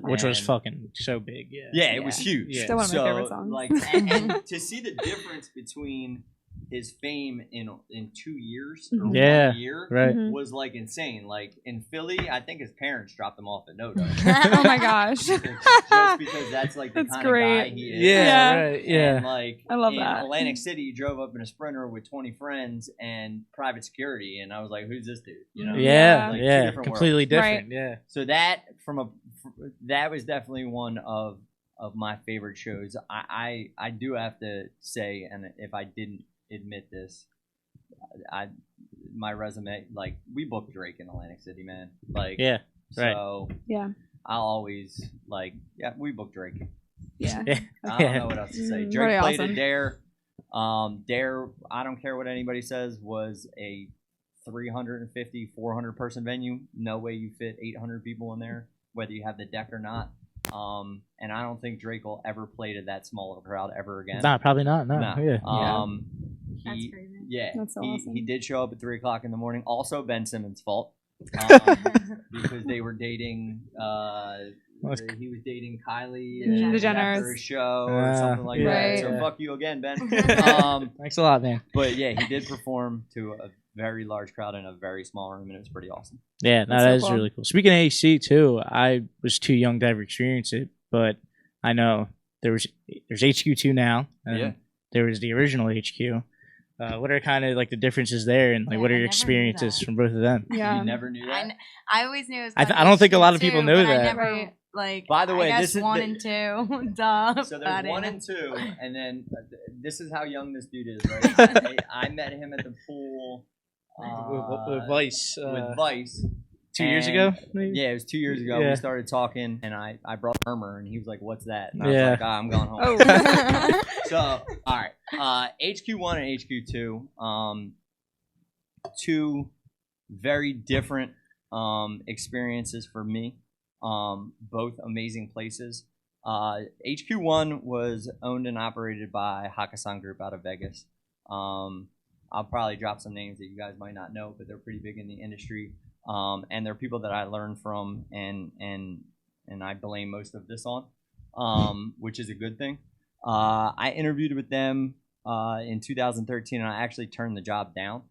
Which was and- fucking so big. Yeah. Yeah, it was huge. Yeah. Still one of my favorite songs. Like, and to see the difference between his fame in 2 years or Yeah, 1 year Right. Mhm. was like insane. Like in Philly, I think his parents dropped him off at Noto. Oh my gosh. Just because that's like the That's kind great. of guy he is. Yeah. Yeah. Right. Yeah. And like I love in that. Atlantic City, he drove up in a Sprinter with 20 friends and private security, and I was like, "Who's this dude?" You know? Yeah. Like, two Yeah. different Completely worlds. different. Yeah. So that that was definitely one of my favorite shows. I do have to say, and if I didn't admit this, my resume, like, we booked Drake in Atlantic City, man. Like, Yeah. Right. So Yeah. I'll always we booked Drake. Yeah. Yeah. I don't know what else to say. Mm, Drake pretty played awesome. at Dare. Dare, I don't care what anybody says, was a 350, 400 person venue. No way you fit 800 people in there, whether you have the deck or not. And I don't think Drake will ever play to that small of a crowd ever again. Nah, probably not. No. No. Yeah. That's crazy. Yeah, That's so he, awesome. he did show up at 3:00 in the morning. Also, Ben Simmons' fault, because they were dating. He was dating Kylie The after Jenners. a show or something like Right. that. So Yeah. fuck you again, Ben. Thanks a lot, man. But yeah, he did perform to a very large crowd in a very small room, and it was pretty awesome. Yeah, no, That's so that is cool. really cool. Speaking of AC too, I was too young to ever experience it, but I know there's HQ2 now, and Yeah. there was the original HQ. What are kind of like the differences there, and like Yeah, what are I your never knew experiences that. from both of them? Yeah. You never knew that. I always knew it was. I called don't think a lot of HQ2, people know but that. I never, Right. like. By the way, I this guess is 1 the- and 2. Duh. So Got there's it. 1 and 2, and then this is how young this dude is, right? I met him at the pool with Vice, with Vice 2 years and- ago, maybe? Yeah, it was 2 years ago. Yeah. We started talking, and I brought Murmur, and he was like, "What's that?" And I was Yeah. like, I'm going home. Oh. So, all right, HQ1 and HQ2, two very different experiences for me. Both amazing places. HQ1 was owned and operated by Hakkasan Group out of Vegas. I'll probably drop some names that you guys might not know, but they're pretty big in the industry. And they're people that I learned from, and I blame most of this on, which is a good thing. I interviewed with them in 2013, and I actually turned the job down.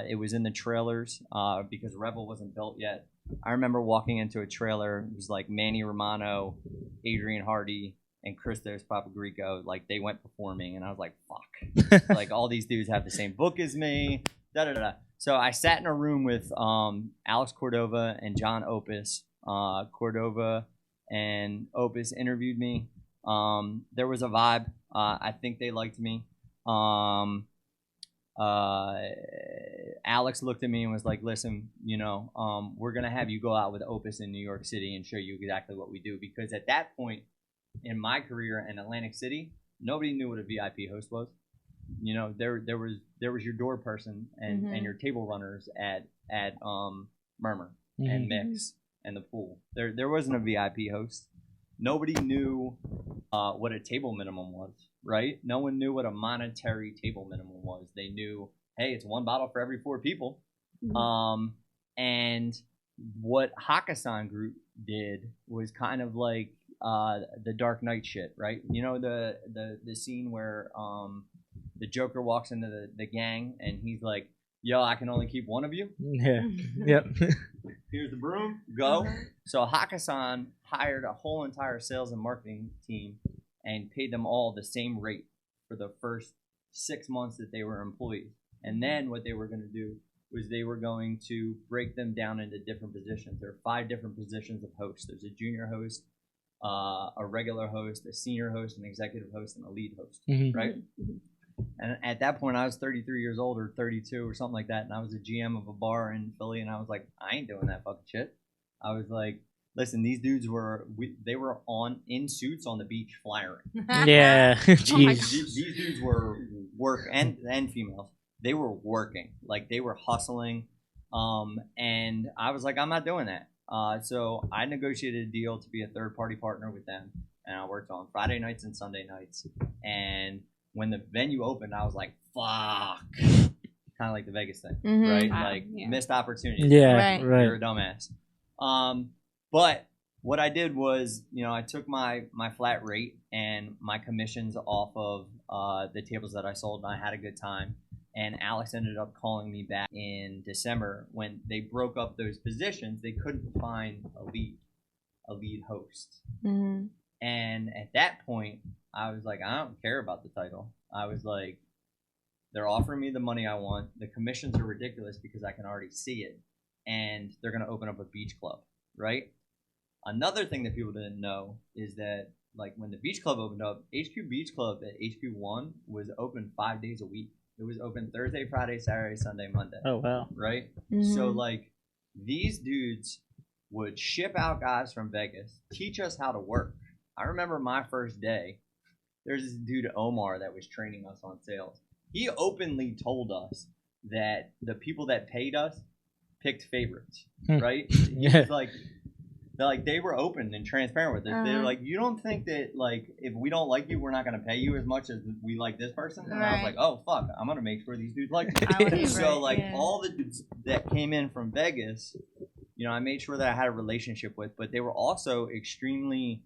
It was in the trailers because Rebel wasn't built yet. I remember walking into a trailer. It was like Manny Romano, Adrian Hardy, and Christos Papagrico. Like, they went performing, and I was like, fuck. Like, all these dudes have the same book as me. Da-da-da-da. So I sat in a room with Alex Cordova and John Opus. Cordova and Opus interviewed me. There was a vibe. I think they liked me. Alex looked at me and was like, listen, we're going to have you go out with Opus in New York City and show you exactly what we do. Because at that point in my career in Atlantic City, nobody knew what a VIP host was. There was your door person and your table runners at Murmur and Mix and the pool. There wasn't a VIP host. Nobody knew what a table minimum was, right? No one knew what a monetary table minimum was. They knew, hey, it's 1 bottle for every 4 people. And what Hakkasan Group did was kind of like the Dark Knight shit, right? You know the scene where the Joker walks into the gang and he's like, yo, I can only keep one of you. Yeah. Yep. Here's the broom. Go. So Hakkasan hired a whole entire sales and marketing team and paid them all the same rate for the first 6 months that they were employees. And then what they were going to do was they were going to break them down into different positions. There are 5 different positions of host. There's a junior host, a regular host, a senior host, an executive host, and a lead host, right? And at that point, I was 33 years old or 32 or something like that, and I was a GM of a bar in Philly, and I was like, I ain't doing that fucking shit. I was like, listen, these dudes were in suits on the beach flyering. Yeah, jeez. These dudes were work and females. They were working, like they were hustling, and I was like, I'm not doing that. So I negotiated a deal to be a third-party partner with them, and I worked on Friday nights and Sunday nights, and when the venue opened, I was like, fuck. Kind of like the Vegas thing, right? Like, missed opportunity. Yeah, right. You're a dumbass. But what I did was, I took my flat rate and my commissions off of the tables that I sold, and I had a good time. And Alex ended up calling me back in December when they broke up those positions. They couldn't find a lead host. And at that point, I was like, I don't care about the title. I was like, they're offering me the money I want. The commissions are ridiculous because I can already see it. And they're going to open up a beach club, right? Another thing that people didn't know is that, like, when the beach club opened up, HQ Beach Club at HQ1 was open 5 days a week. It was open Thursday, Friday, Saturday, Sunday, Monday. Oh, wow. Right? So, like, these dudes would ship out guys from Vegas, teach us how to work. I remember my first day, there's this dude, Omar, that was training us on sales. He openly told us that the people that paid us picked favorites, right? He was like, they were open and transparent with us. They were like, you don't think that, like, if we don't like you, we're not going to pay you as much as we like this person? And I was like, oh, fuck, I'm going to make sure these dudes like me. So, all the dudes that came in from Vegas, I made sure that I had a relationship with, but they were also extremely,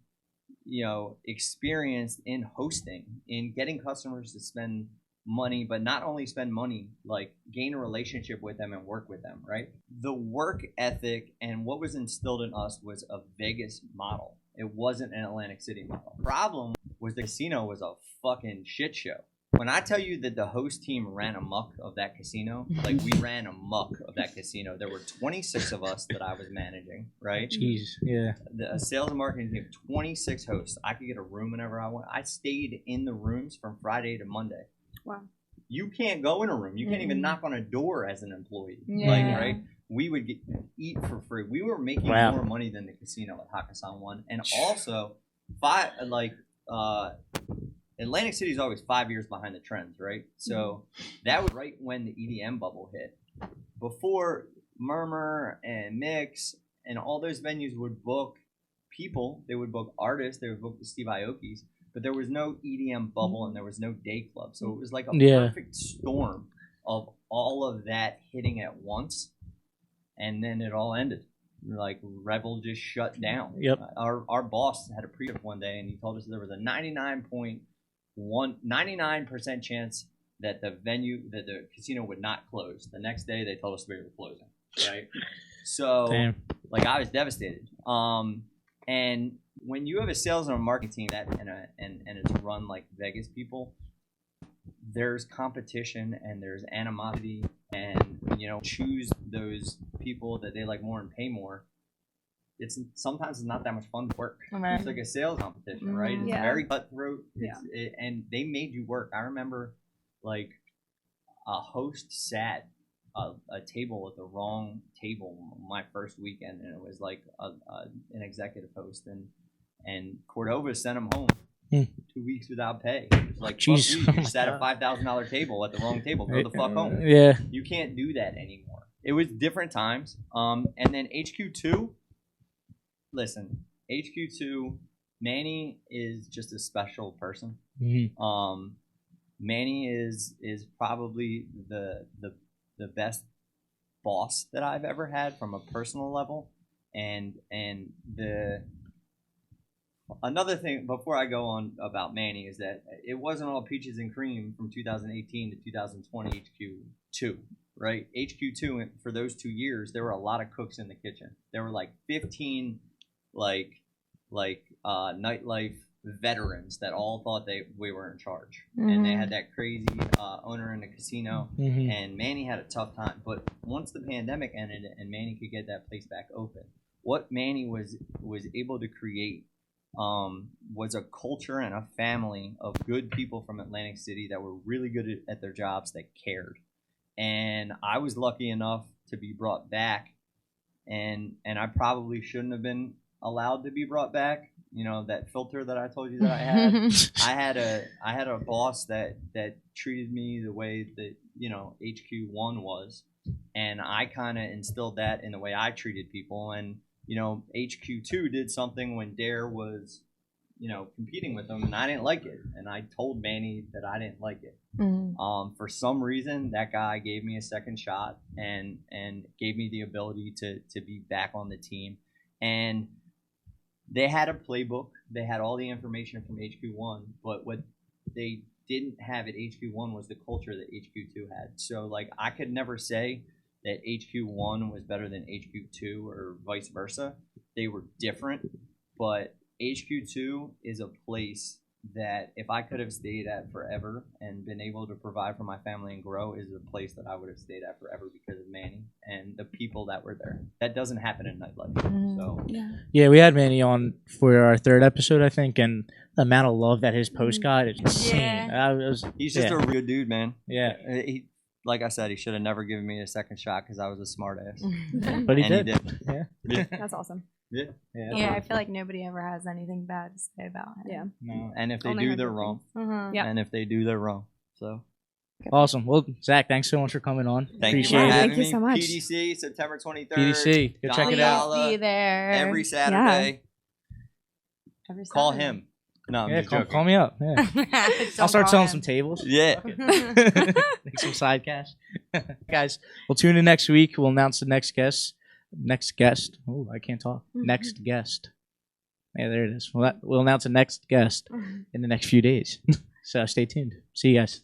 experienced in hosting, in getting customers to spend money, but not only spend money, like gain a relationship with them and work with them, right? The work ethic and what was instilled in us was a Vegas model. It wasn't an Atlantic City model. Problem was the casino was a fucking shit show. When I tell you that the host team ran amok of that casino, like we ran amok of that casino. There were 26 of us that I was managing, right? Jeez, yeah. The sales and marketing team, 26 hosts. I could get a room whenever I want. I stayed in the rooms from Friday to Monday. Wow. You can't go in a room. You can't even knock on a door as an employee. Right? We would eat for free. We were making more money than the casino at Hakkasan One. And also, Atlantic City is always 5 years behind the trends, right? So that was right when the EDM bubble hit. Before Murmur and Mix and all those venues would book people, they would book artists, they would book the Steve Aokis, but there was no EDM bubble and there was no day club. So it was like a perfect storm of all of that hitting at once, and then it all ended. Like Revel just shut down. Our boss had a pre-trip one day, and he told us there was a 99% chance that the casino would not close. The next day, they told us we were closing. Right. So, I was devastated. And when you have a sales and a marketing team and it's run like Vegas people, there's competition and there's animosity, and choose those people that they like more and pay more. Sometimes it's not that much fun to work. It's like a sales competition, right? It's very cutthroat. And they made you work. I remember like a host sat a table at the wrong table my first weekend, and it was like an executive host, and Cordova sent him home 2 weeks without pay. It was like, jeez, you sat at a $5,000 table at the wrong table. Go the fuck home. You can't do that anymore. It was different times. And then HQ2, listen, HQ2, Manny is just a special person. Manny is probably the best boss that I've ever had from a personal level, and another thing before I go on about Manny is that it wasn't all peaches and cream from 2018 to 2020 HQ2, right? HQ2 for those 2 years there were a lot of cooks in the kitchen. There were like 15 nightlife veterans that all thought we were in charge, and they had that crazy owner in the casino, and Manny had a tough time. But once the pandemic ended and Manny could get that place back open, what Manny was able to create was a culture and a family of good people from Atlantic City that were really good at their jobs, that cared. And I was lucky enough to be brought back, and I probably shouldn't have been allowed to be brought back. You know, that filter that I told you that I had. I had a boss that treated me the way that, you know, HQ1 was, and I kind of instilled that in the way I treated people. And you know, HQ2 did something when Dare was, you know, competing with them, and I didn't like it, and I told Manny that I didn't like it. For some reason, that guy gave me a second shot and gave me the ability to be back on the team. And they had a playbook. They had all the information from HQ1, but what they didn't have at HQ1 was the culture that HQ2 had. So, like, I could never say that HQ1 was better than HQ2 or vice versa. They were different, but HQ2 is a place that if I could have stayed at forever and been able to provide for my family and grow, is a place that I would have stayed at forever because of Manny and the people that were there. That doesn't happen in nightlife. So yeah, we had Manny on for our 3rd episode, I think, and the amount of love that his post got is insane. He's just a real dude, man. Yeah. Like I said, he should have never given me a second shot because I was a smart ass. But he did. Yeah. That's awesome. Yeah, I feel like nobody ever has anything bad to say about him. Yeah. No. And if they do, they're wrong. Yeah. And if they do, they're wrong. So awesome. Well, Zach, thanks so much for coming on. Thank you. Thank you so much. PDC, September 23rd. PDC, go check it out. Be there Every Saturday. Every Call Saturday. him. No, I'm just joking. Call me up. Yeah. I'll start selling some tables. Yeah. Make some side cash. Guys, we'll tune in next week. We'll announce the next guest. Oh, I can't talk. Next guest. Yeah, there it is. We'll announce the next guest in the next few days. So stay tuned. See you guys.